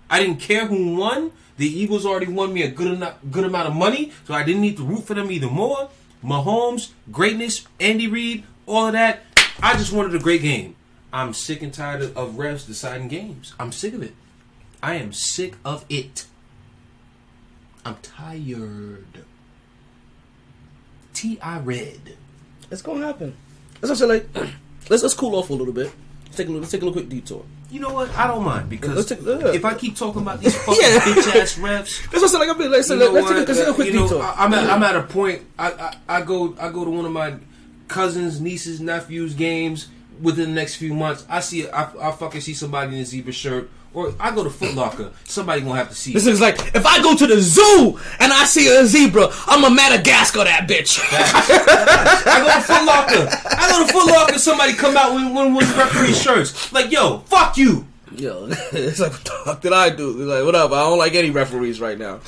I didn't care who won. The Eagles already won me a good amount of money, so I didn't need to root for them either more. Mahomes, greatness, Andy Reid, all of that. I just wanted a great game. I'm sick and tired of refs deciding games. I'm sick of it. I am sick of it. I'm tired. Tired. It's gonna happen. Let's cool off a little bit. Let's take a little quick detour. You know what? I don't mind, because if I keep talking about these fucking bitch ass refs, that's what I said. Let's take a quick detour. I'm at a point. I go to one of my cousins, nieces, nephews' games within the next few months. I fucking see somebody in a zebra shirt, or I go to Foot Locker. Somebody gonna have to see. This is like, if I go to the zoo and I see a zebra, I'm a Madagascar that bitch. I go to Foot Locker. Somebody come out with one of the referee shirts. Like, yo, fuck you. Yo, it's like, what the fuck did I do? Like, whatever. I don't like any referees right now.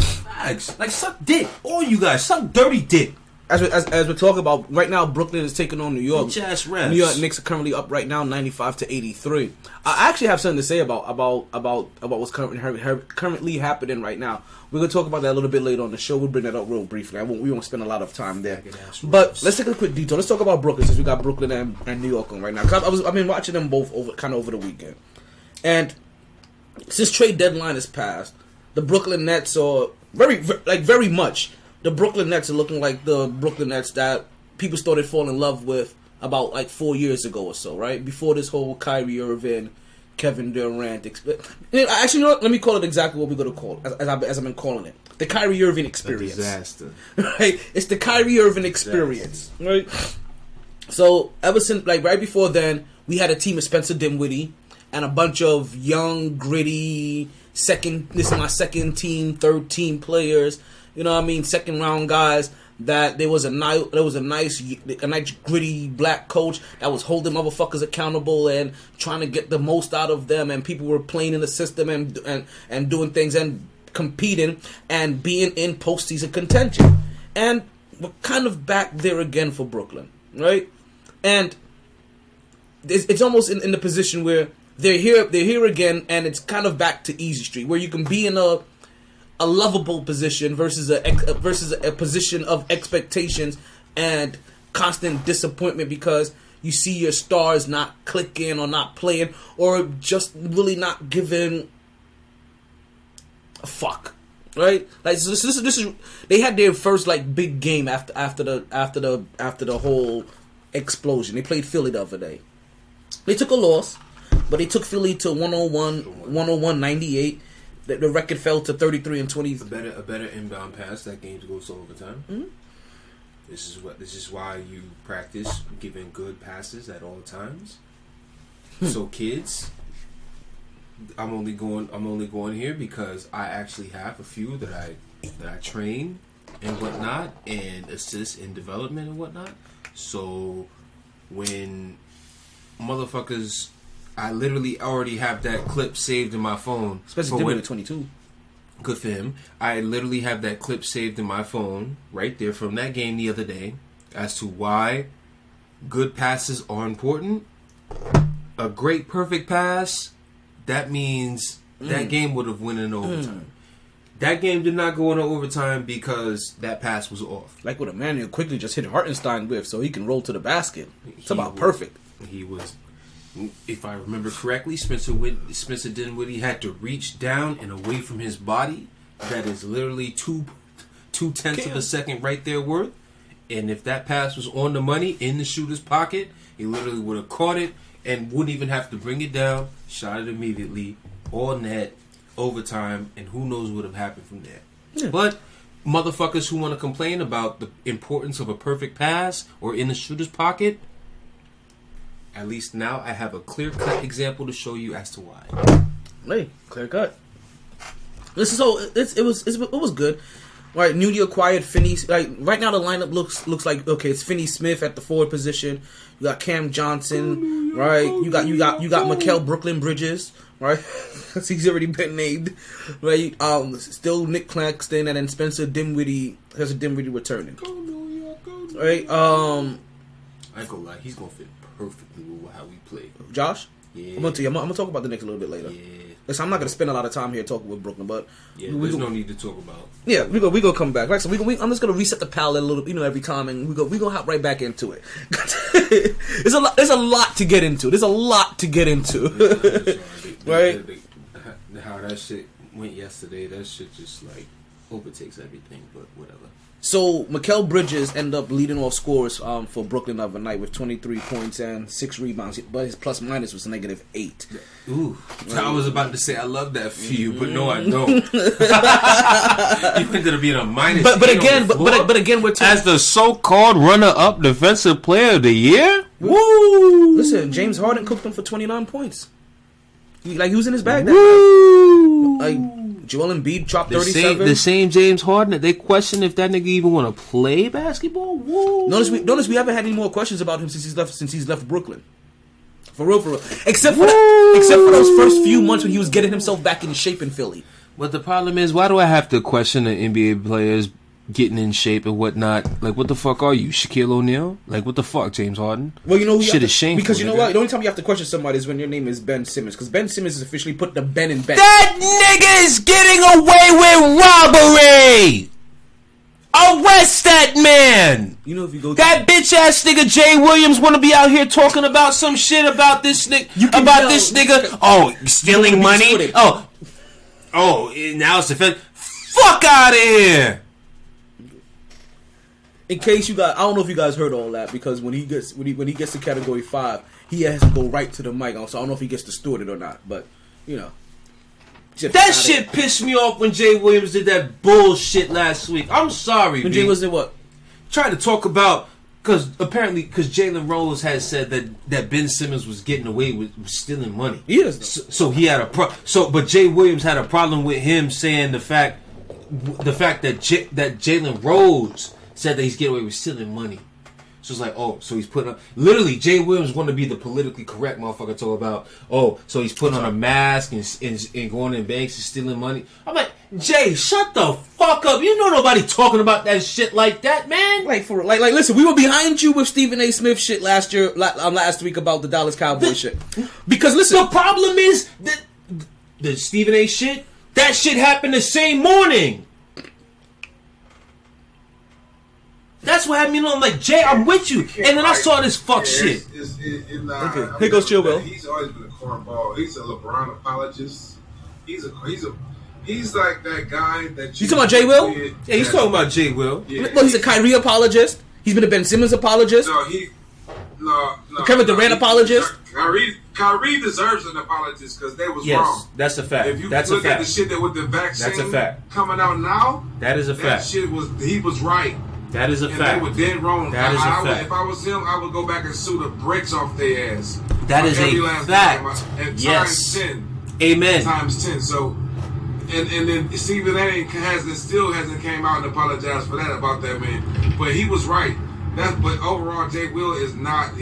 Like, suck dick. All you guys, suck dirty dick. As we're talking about right now, Brooklyn is taking on New York. Refs. New York Knicks are currently up right now, 95-83. I actually have something to say about what's currently happening right now. We're gonna talk about that a little bit later on the show. We'll bring that up real briefly. We won't spend a lot of time there. But let's take a quick detour. Let's talk about Brooklyn, since we got Brooklyn and New York on right now. Cause I've been watching them both over the weekend, and since trade deadline has passed, the Brooklyn Nets are very much. The Brooklyn Nets are looking like the Brooklyn Nets that people started falling in love with about like 4 years ago or so, right? Before this whole Kyrie Irving, Kevin Durant. Actually, you know what? Let me call it exactly what we're going to call it, as I've been calling it. The Kyrie Irving experience. A disaster. Right? It's the Kyrie Irving experience. Right? So, ever since, like, right before then, we had a team of Spencer Dinwiddie and a bunch of young, gritty, this is my second team, third team players, you know what I mean, second round guys, that there was a nice gritty black coach that was holding motherfuckers accountable and trying to get the most out of them, and people were playing in the system and doing things and competing and being in postseason contention. And we're kind of back there again for Brooklyn, right? And it's almost in the position where they're here again, and it's kind of back to Easy Street, where you can be in a lovable position versus a position of expectations and constant disappointment because you see your stars not clicking or not playing or just really not giving a fuck, right? Like this is they had their first like big game after the whole explosion. They played Philly the other day. They took a loss, but they took Philly to 101-98. The record fell to 33-20. A better inbound pass. That game goes to overtime. Mm-hmm. This is why you practice giving good passes at all times. So kids, I'm only going here because I actually have a few that I train and whatnot and assist in development and whatnot. So when motherfuckers, I literally already have that clip saved in my phone. Especially Dinwiddie at 22. Good for him. I literally have that clip saved in my phone right there from that game the other day as to why good passes are important. A great perfect pass, that means that game would have went in overtime. That game did not go into overtime because that pass was off. Like what Emmanuel quickly just hit Hartenstein with so he can roll to the basket. It's about perfect. He was... If I remember correctly, Spencer Dinwiddie had to reach down and away from his body. That is literally 2/10 of a second right there worth. And if that pass was on the money in the shooter's pocket, he literally would have caught it and wouldn't even have to bring it down. Shot it immediately, all net, overtime, and who knows what would have happened from there. Yeah. But motherfuckers who want to complain about the importance of a perfect pass or in the shooter's pocket, at least now I have a clear-cut example to show you as to why. Hey, clear-cut. It was good. Right, newly acquired Finney. Like right now, the lineup looks like okay. It's Finney Smith at the forward position. You got Cam Johnson, right? You got Mikal Brooklyn Bridges, right? He's already been named, right? Still Nick Claxton and then Spencer Dinwiddie. There's a Dinwiddie returning, right? I ain't gonna lie, he's gonna fit perfectly with how we play. Josh? Yeah. I'm gonna talk about the Knicks a little bit later. Yeah. Listen, I'm not gonna spend a lot of time here talking with Brooklyn, but there's no need to talk about. Yeah, we gonna come back. Right, so I'm just gonna reset the palette a little, every time, and we gonna hop right back into it. There's a lot to get into. Right? How that shit went yesterday, that shit just like overtakes everything. But whatever. So, Mikal Bridges ended up leading all scorers for Brooklyn the other night with 23 points and 6 rebounds, but his plus-minus was -8. Ooh. I was about to say, I love that for you, but no, I don't. You ended up being a minus. But again, we're talking... As the so-called runner-up defensive player of the year? Woo! Listen, James Harden cooked him for 29 points. He was in his bag that night. Joel Embiid dropped 37. The same James Harden that they question if that nigga even want to play basketball. Whoa. Notice we haven't had any more questions about him since he's left Brooklyn. For real. Except for those first few months when he was getting himself back in shape in Philly. But the problem is, why do I have to question the NBA players getting in shape and whatnot? Like, what the fuck are you, Shaquille O'Neal? Like, what the fuck, James Harden? Well, shit is shameful. Because you know what? The only time you have to question somebody is when your name is Ben Simmons. Because Ben Simmons has officially put the Ben in Ben. That nigga is getting away with robbery! Arrest that man! You know, if you go that bitch ass nigga Jay Williams want to be out here talking about some shit about this nigga. Oh, stealing money? Oh. Oh, now it's defense. Fuck out of here. In case you guys, I don't know if you guys heard all that, because when he gets to category 5, he has to go right to the mic. So I don't know if he gets to steward it or not, but you know. That shit pissed me off when Jay Williams did that bullshit last week. I'm sorry. When Jay Williams did what? Trying to talk about, because Jalen Rose had said that Ben Simmons was getting away with stealing money. He is. So he had but Jay Williams had a problem with him saying the fact that Jalen Rose said that he's getting away with stealing money. So it's like, oh, so he's putting up... Literally, Jay Williams wanted to be the politically correct motherfucker, talk about, oh, so he's putting on a mask and going in banks and stealing money. I'm like, Jay, shut the fuck up. You know nobody talking about that shit like that, man. Like, listen, we were behind you with Stephen A. Smith shit last week about the Dallas Cowboys shit. Because, listen... The problem is that the Stephen A. shit, that shit happened the same morning. That's what happened. I'm like, Jay, I'm with you. And then I saw this shit. Okay, here goes Chill Will. He's always been a cornball. He's a LeBron apologist. He's like that guy that you talking about Jay Will? Yeah, he's talking about Jay Will. Yeah, well, he's a Kyrie apologist. He's been a Ben Simmons apologist. No. Kevin Durant apologist. Kyrie deserves an apologist because they was wrong. That's a fact. If you that's look a fact. at the shit that with the vaccine that's a fact. coming out now, that is a fact. He was right. That is a fact. They were dead wrong. That is a fact. If I was him, I would go back and sue the bricks off their ass. That is a fact. Times 10. Amen. Times 10. So, and then Stephen A. still hasn't came out and apologized for that about that man. But he was right. But overall, Jay Will is not.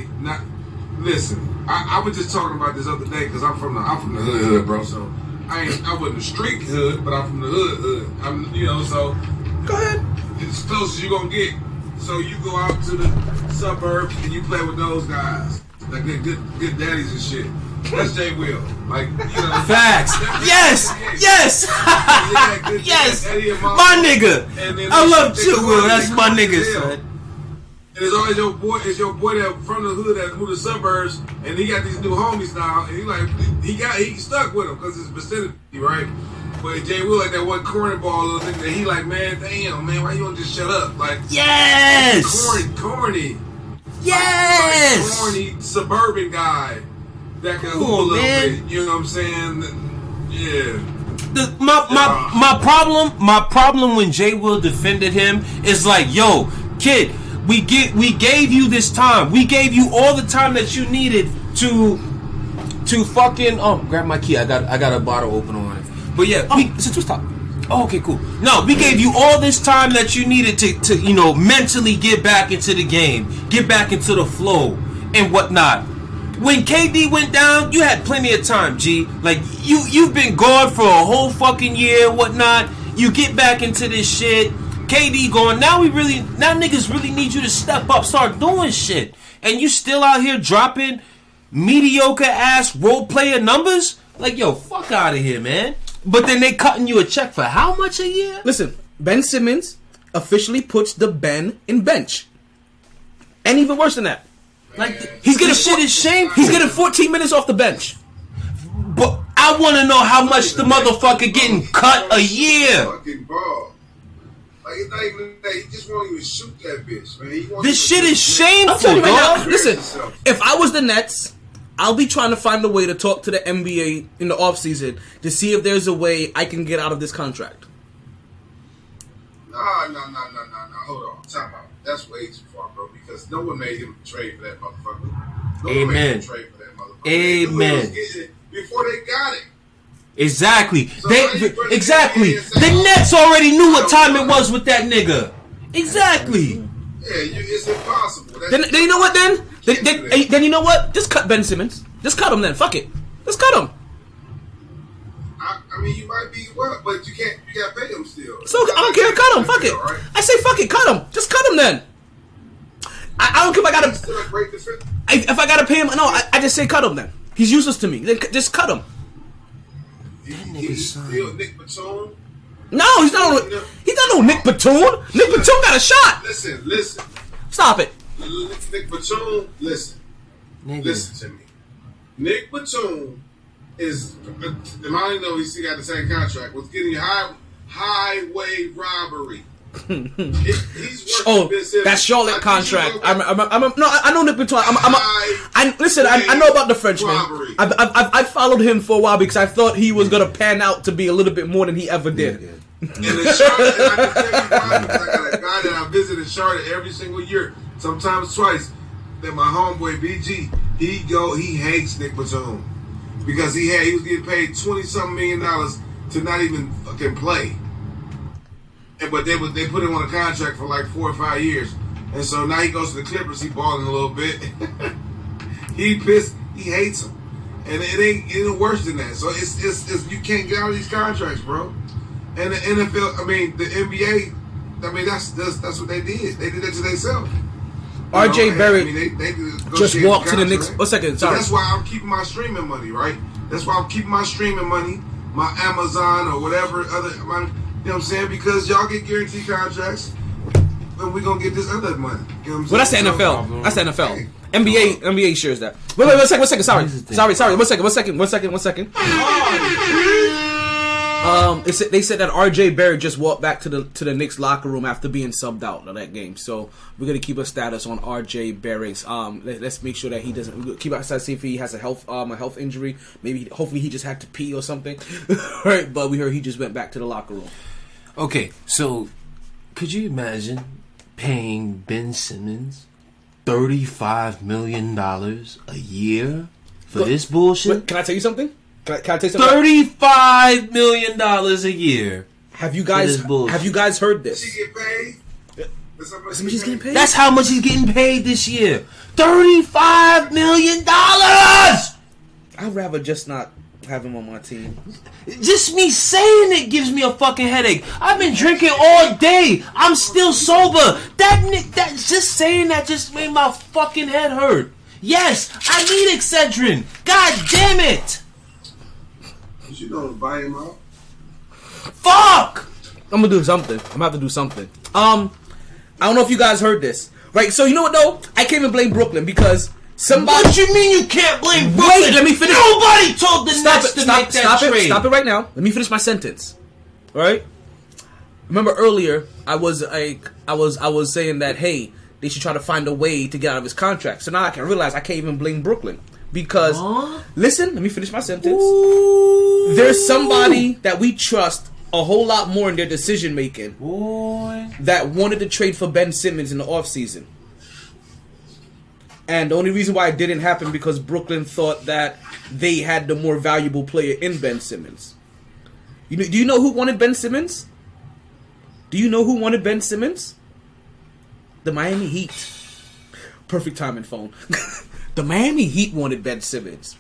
Listen, I was just talking about this other day because I'm from the hood, bro. So I wasn't the street hood, but I'm from the hood. So go ahead. It's close as you gonna get. So you go out to the suburbs and you play with those guys, like they're good daddies and shit. That's Jay Will. Like, facts. Yes. Yes. Yes. My nigga. I love Jay Will. That's my nigga, son. And it's always your boy that from the hood that moved to the suburbs, and he got these new homies now, and he stuck with them because it's vicinity, right? But Jay Will like that one cornball little nigga that he like, man, damn, man, why you don't just shut up? Like, yes, corny, yes, like corny suburban guy that can hoop a little bit. You know what I'm saying? Yeah. My problem when Jay Will defended him is like, yo, kid, we gave you this time. We gave you all the time that you needed to fucking grab my key. I got a bottle open on it. But yeah, it's a two-stop. Oh, okay, cool. No, we gave you all this time that you needed to mentally get back into the game, get back into the flow and whatnot. When KD went down, you had plenty of time, G. Like you've been gone for a whole fucking year, whatnot. You get back into this shit. KD going, now niggas really need you to step up, start doing shit. And you still out here dropping mediocre ass role player numbers? Like, yo, fuck out of here, man. But then they cutting you a check for how much a year? Listen, Ben Simmons officially puts the Ben in bench. And even worse than that. Like, he's getting shit is shameful. He's getting 14 minutes off the bench. But I want to know how much the motherfucker getting cut a year. Fucking ball. Like, it's not even that. He just won't even shoot that bitch, man. This shit is shameful, I'm telling you right dog. now, listen, if I was the Nets, I'll be trying to find a way to talk to the NBA in the offseason to see if there's a way I can get out of this contract. No. Hold on. Time out. That's way too far, bro, because no one made him trade for that motherfucker. Amen. One made him trade for that motherfucker. Amen. Before they got it. Exactly. So exactly. The Nets already knew what time it was with that nigga. Exactly. Yeah, it's impossible. Then you know what? Then you know what? Just cut Ben Simmons. Just cut him. Then fuck it. Just cut him. I mean, you might be well, but you can't. You gotta pay him still. So I don't care. Cut him. Fuck it. Right? I say fuck it. Cut him. Just cut him then. I don't care if I gotta. Still a great defense. If I gotta pay him, no. I just say cut him then. He's useless to me. Then just cut him. He's still Nick Batum. No, he's not. He's not no Nick Batum. Nick Batum got a shot. Listen. Stop it. Nick Batum. Listen to me. Nick Batum is, and I didn't know he still got the same contract, was getting highway robbery. He's that Charlotte contract. I know Nick Baton. Listen. I know about the Frenchman. I followed him for a while because I thought he was gonna pan out to be a little bit more than he ever did. And in Charlotte, and I can tell you why, because I got a guy that I visit in Charlotte every single year, sometimes twice. That my homeboy BG, he hates Nick Batum because he was getting paid $20-something million to not even fucking play. But they put him on a contract for like 4 or 5 years, and so now he goes to the Clippers. He balling a little bit. He pissed. He hates him, and it ain't worse than that. So it's you can't get out of these contracts, bro. And the NFL, I mean the NBA, I mean that's what they did. They did that to themselves. RJ Barrett they just walked to the Knicks. One second, sorry. So that's why I'm keeping my streaming money, right? That's why I'm keeping my streaming money, my Amazon or whatever other. You know what I'm saying? Because y'all get guaranteed contracts, and we're gonna get this other money. You know what I'm saying? Well, that's the NFL. That's the NFL. Hey. NBA shares that. Wait, one second. Sorry. One second. They said that RJ Barrett just walked back to the Knicks locker room after being subbed out of that game. So we're gonna keep a status on RJ Barrett's. Let's make sure that he doesn't keep our status. See if he has a health injury. Hopefully he just had to pee or something. Right? But we heard he just went back to the locker room. Okay, so could you imagine paying Ben Simmons $35 million a year for this bullshit? Wait, can I tell you something? Can I tell you something? $35 million a year. Have you guys heard this? She get paid? He's getting paid? That's how much he's getting paid this year. $35 million. I'd rather just not have him on my team. Just me saying it gives me a fucking headache. I've been drinking all day. I'm still sober. That just saying that just made my fucking head hurt. Yes, I need Excedrin. God damn it. You know to buy him out. Fuck. I'm gonna do something. I'm about to do something. I don't know if you guys heard this. Right, so you know what though? I can't even blame Brooklyn because somebody. What you mean you can't blame Brooklyn? Wait, let me finish. Nobody told the Nets to make that trade. Stop it right now. Let me finish my sentence. All right. Remember earlier, I was saying that hey, they should try to find a way to get out of his contract. So now I can realize I can't even blame Brooklyn because listen, let me finish my sentence. Ooh. There's somebody that we trust a whole lot more in their decision making that wanted to trade for Ben Simmons in the offseason. And the only reason why it didn't happen because Brooklyn thought that they had the more valuable player in Ben Simmons. Do you know who wanted Ben Simmons? Do you know who wanted Ben Simmons? The Miami Heat. Perfect timing, phone. The Miami Heat wanted Ben Simmons.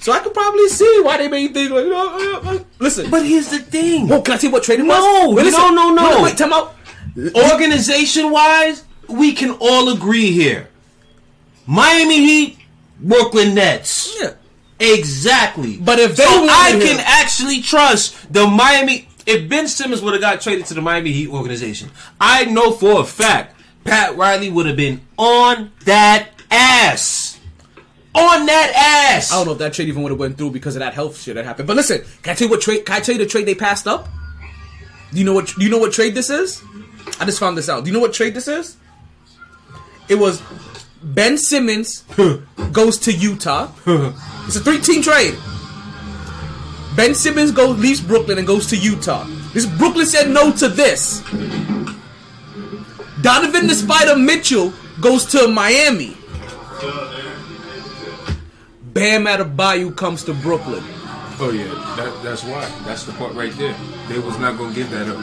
So I could probably see why they made things like, listen. But here's the thing. Whoa, can I tell you what trading was? No. Wait, time out. Organization-wise, we can all agree here. Miami Heat, Brooklyn Nets. Yeah. Exactly. But if they can actually trust the Miami... If Ben Simmons would have got traded to the Miami Heat organization, I know for a fact Pat Riley would have been on that ass. On that ass. I don't know if that trade even would have went through because of that health shit that happened. But listen, can I tell you the trade they passed up? Do you know what trade this is? I just found this out. Do you know what trade this is? It was Ben Simmons goes to Utah. It's a 3-team trade. Ben Simmons leaves Brooklyn and goes to Utah. Brooklyn said no to this. Donovan the Spider Mitchell goes to Miami. Bam Adebayo comes to Brooklyn. Oh yeah, that's why. That's the part right there. They was not gonna give that up.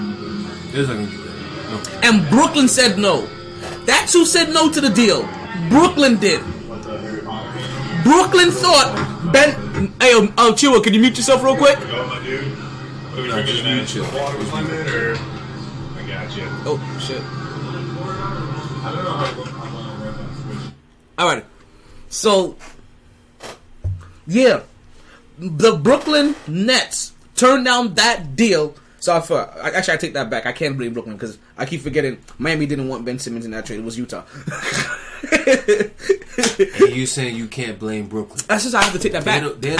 They was not gonna give that up. No. And Brooklyn said no. That's who said no to the deal. Brooklyn did. Brooklyn thought Ben. Hey, Chiwa, can you mute yourself real quick? Oh shit. All right. So. Yeah, the Brooklyn Nets turned down that deal. Actually, I take that back. I can't blame Brooklyn because I keep forgetting Miami didn't want Ben Simmons in that trade. It was Utah. And you saying you can't blame Brooklyn? That's just I have to take that back. They're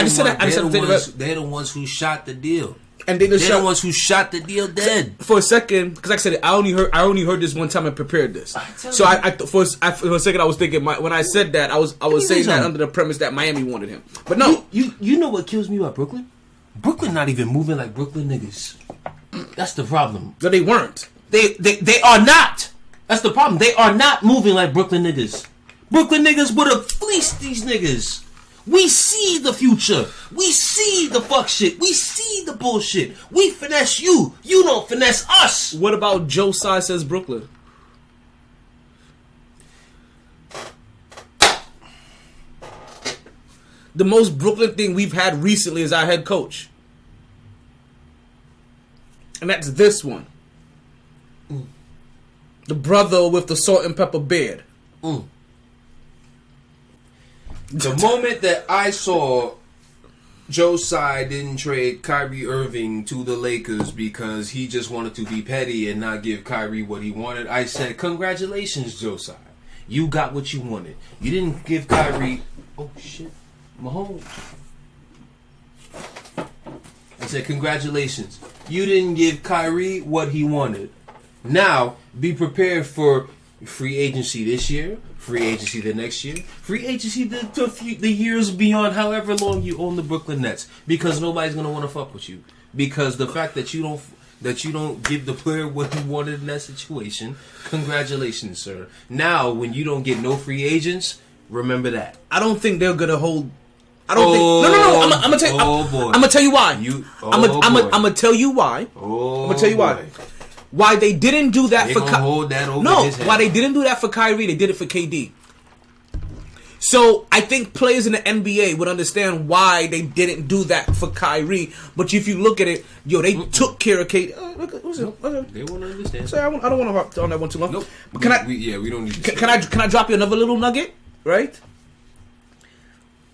the ones who shot the deal. And they're the ones who shot the deal dead. For a second, because like I said, I only heard this one time and prepared this. So for a second I was thinking when I said that I was saying that under the premise that Miami wanted him. But no, you know what kills me about Brooklyn? Brooklyn not even moving like Brooklyn niggas. That's the problem. No, they weren't. They are not. That's the problem. They are not moving like Brooklyn niggas. Brooklyn niggas would have fleeced these niggas. We see the future. We see the fuck shit. We see the bullshit. We finesse you. You don't finesse us. What about Joe Tsai says Brooklyn? The most Brooklyn thing we've had recently is our head coach. And that's this one. The brother with the salt and pepper beard. The moment that I saw Joe Tsai didn't trade Kyrie Irving to the Lakers because he just wanted to be petty and not give Kyrie what he wanted, I said, congratulations, Joe Tsai. You got what you wanted. You didn't give Kyrie... Oh, shit. Mahomes. I said, congratulations. You didn't give Kyrie what he wanted. Now, be prepared for free agency this year, free agency the next year, free agency the years beyond however long you own the Brooklyn Nets, because nobody's gonna want to fuck with you. Because the fact that you don't give the player what he wanted in that situation, congratulations, sir. Now, when you don't get no free agents, remember that. I don't think they're gonna hold. I don't think. No. I'm gonna tell you. I'm gonna tell you why. I'm gonna tell you why. I'm gonna tell you why. Why they didn't do that for Kyrie? Why they didn't do that for Kyrie? They did it for KD. So I think players in the NBA would understand why they didn't do that for Kyrie. But if you look at it, they took care of KD. They won't understand. Sorry, I don't want to harp on that one too long. Nope. We don't need. Can I drop you another little nugget? Right.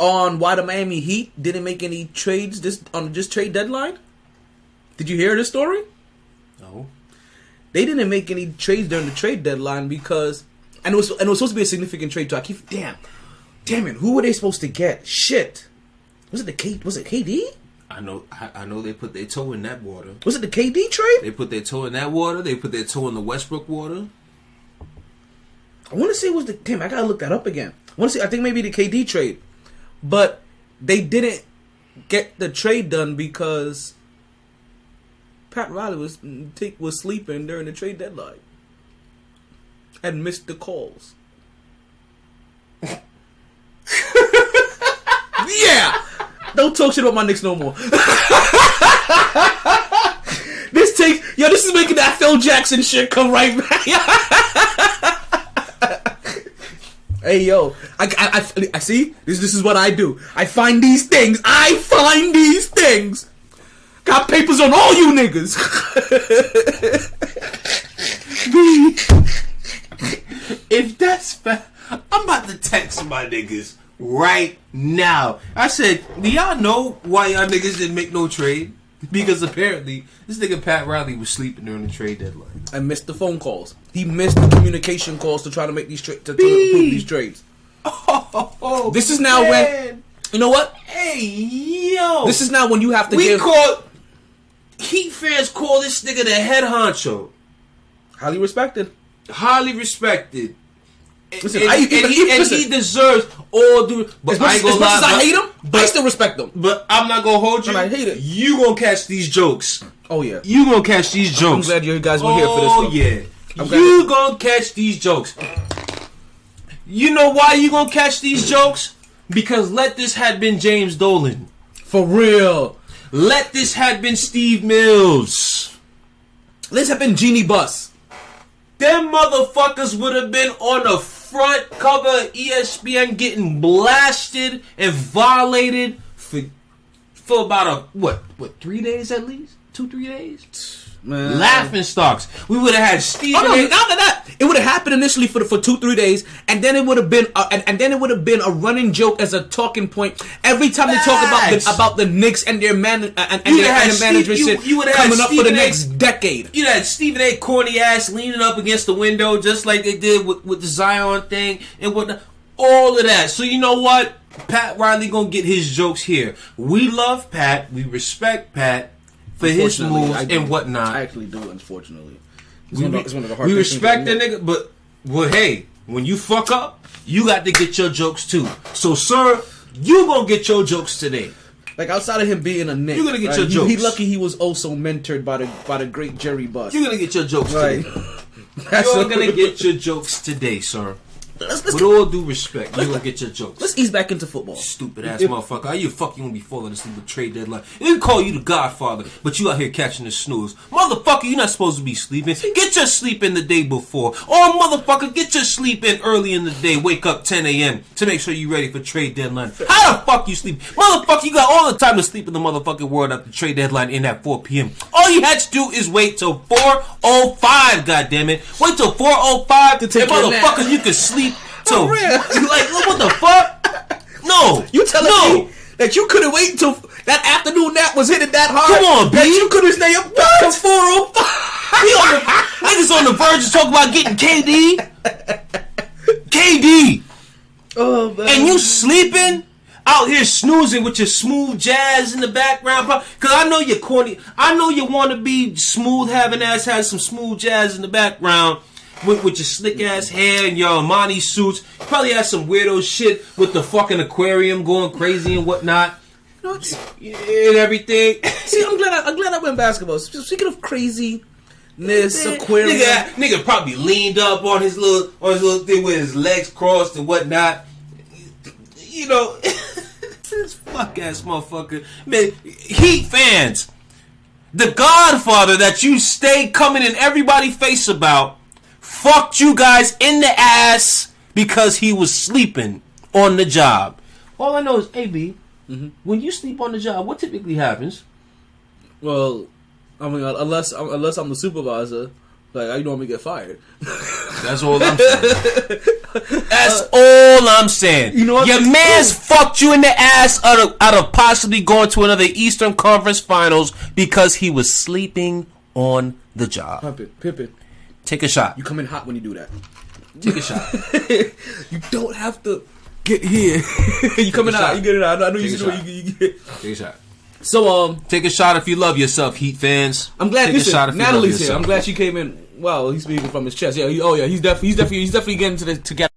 On why the Miami Heat didn't make any trades on this trade deadline. Did you hear this story? No. They didn't make any trades during the trade deadline because, and it was supposed to be a significant trade. So I keep damn it. Who were they supposed to get? Shit. Was it KD? I know they put their toe in that water. Was it the KD trade? They put their toe in that water. They put their toe in the Westbrook water. I want to say it was I gotta look that up again. I think maybe the KD trade, but they didn't get the trade done because Pat Riley was sleeping during the trade deadline and missed the calls. Yeah, don't talk shit about my Knicks no more. This is making that Phil Jackson shit come right back. Hey yo, I see. This is what I do. I find these things. Got papers on all you niggas. If that's fact, I'm about to text my niggas right now. I said, do y'all know why y'all niggas didn't make no trade? Because apparently this nigga Pat Riley was sleeping during the trade deadline. I missed the phone calls. He missed the communication calls to try to make these to approve these trades. This is now when, you know what? Hey yo, this is now when you have to Heat fans call this nigga the head honcho. Highly respected. Listen, he deserves all due. But I ain't gonna lie. As much as I hate him, I still respect him. But I'm not gonna hold you. I hate it. You gonna catch these jokes. Oh yeah. You gonna catch these jokes. I'm glad you guys were here for this. Oh yeah. You gonna catch these jokes. You know why you gonna catch these jokes? Because let this had been James Dolan. For real. Let this had been Steve Mills. This had been Jeannie Buss. Them motherfuckers would have been on the front cover of ESPN getting blasted and violated for about 3 days at least? 2-3 days? Man. Laughing stocks. We would have had Stephen. Oh no! A. Not that it would have happened initially for 2-3 days, and then it would have been a running joke as a talking point every time they talk about the Knicks and their management shit coming up for the next decade. You had Stephen A. corny ass leaning up against the window just like they did with the Zion thing and whatnot. All of that. So you know what? Pat Riley gonna get his jokes here. We love Pat. We respect Pat for his moves and whatnot. I actually do, unfortunately. We respect that nigga, but hey, when you fuck up, you got to get your jokes too. So, sir, you gonna get your jokes today. Like outside of him being a Knick, you're gonna get your jokes. He lucky he was also mentored by the great Jerry Buss. You're gonna get your jokes today. You're gonna get your jokes today, sir. With all due respect, you gonna get your jokes. Let's ease back into football. Stupid ass motherfucker. How you fuck you gonna be falling asleep with trade deadline? They can call you the Godfather, but you out here catching the snooze. Motherfucker, you're not supposed to be sleeping. Get your sleep in the day before. Or motherfucker, get your sleep in early in the day. Wake up 10 a.m. to make sure you're ready for trade deadline. How the fuck you sleep? Motherfucker, you got all the time to sleep in the motherfucking world after trade deadline in at 4 p.m. All you had to do is wait till 4:05, goddammit. Wait till 4:05 to take your nap. Motherfucker, you can sleep. So, like, what the fuck? No. You telling me that you couldn't wait until that afternoon nap was hitting that hard? Come on, B. That you couldn't stay up till 4:05? Niggas on the verge of talking about getting KD. KD. Oh, man. And you sleeping? Out here snoozing with your smooth jazz in the background, bro. Cause I know you're corny. I know you want to be smooth, having ass has some smooth jazz in the background. With your slick ass hair and your Armani suits. You probably had some weirdo shit with the fucking aquarium going crazy and whatnot. And everything. See, I'm glad I went basketball. Speaking of craziness, aquarium. Nigga probably leaned up on his little thing with his legs crossed and whatnot. You know, this fuck ass motherfucker. Man, Heat fans, the Godfather that you stay coming in everybody's face about fucked you guys in the ass because he was sleeping on the job. All I know is, AB, when you sleep on the job, what typically happens? Well, I mean, unless I'm the supervisor, like I normally get fired. That's all I'm saying. That's all I'm saying. You know what? Your man's fucked you in the ass out of possibly going to another Eastern Conference Finals because he was sleeping on the job. Pippin. Take a shot. You come in hot when you do that. Take a shot. You don't have to get here. You come in hot. You get it out. I know you should do what you get. Take a shot. So take a shot if you love yourself, Heat fans. I'm glad. Take a shot if you love Natalie's yourself. here. I'm glad she came in. Wow, he's speaking from his chest. Yeah. He's definitely getting to get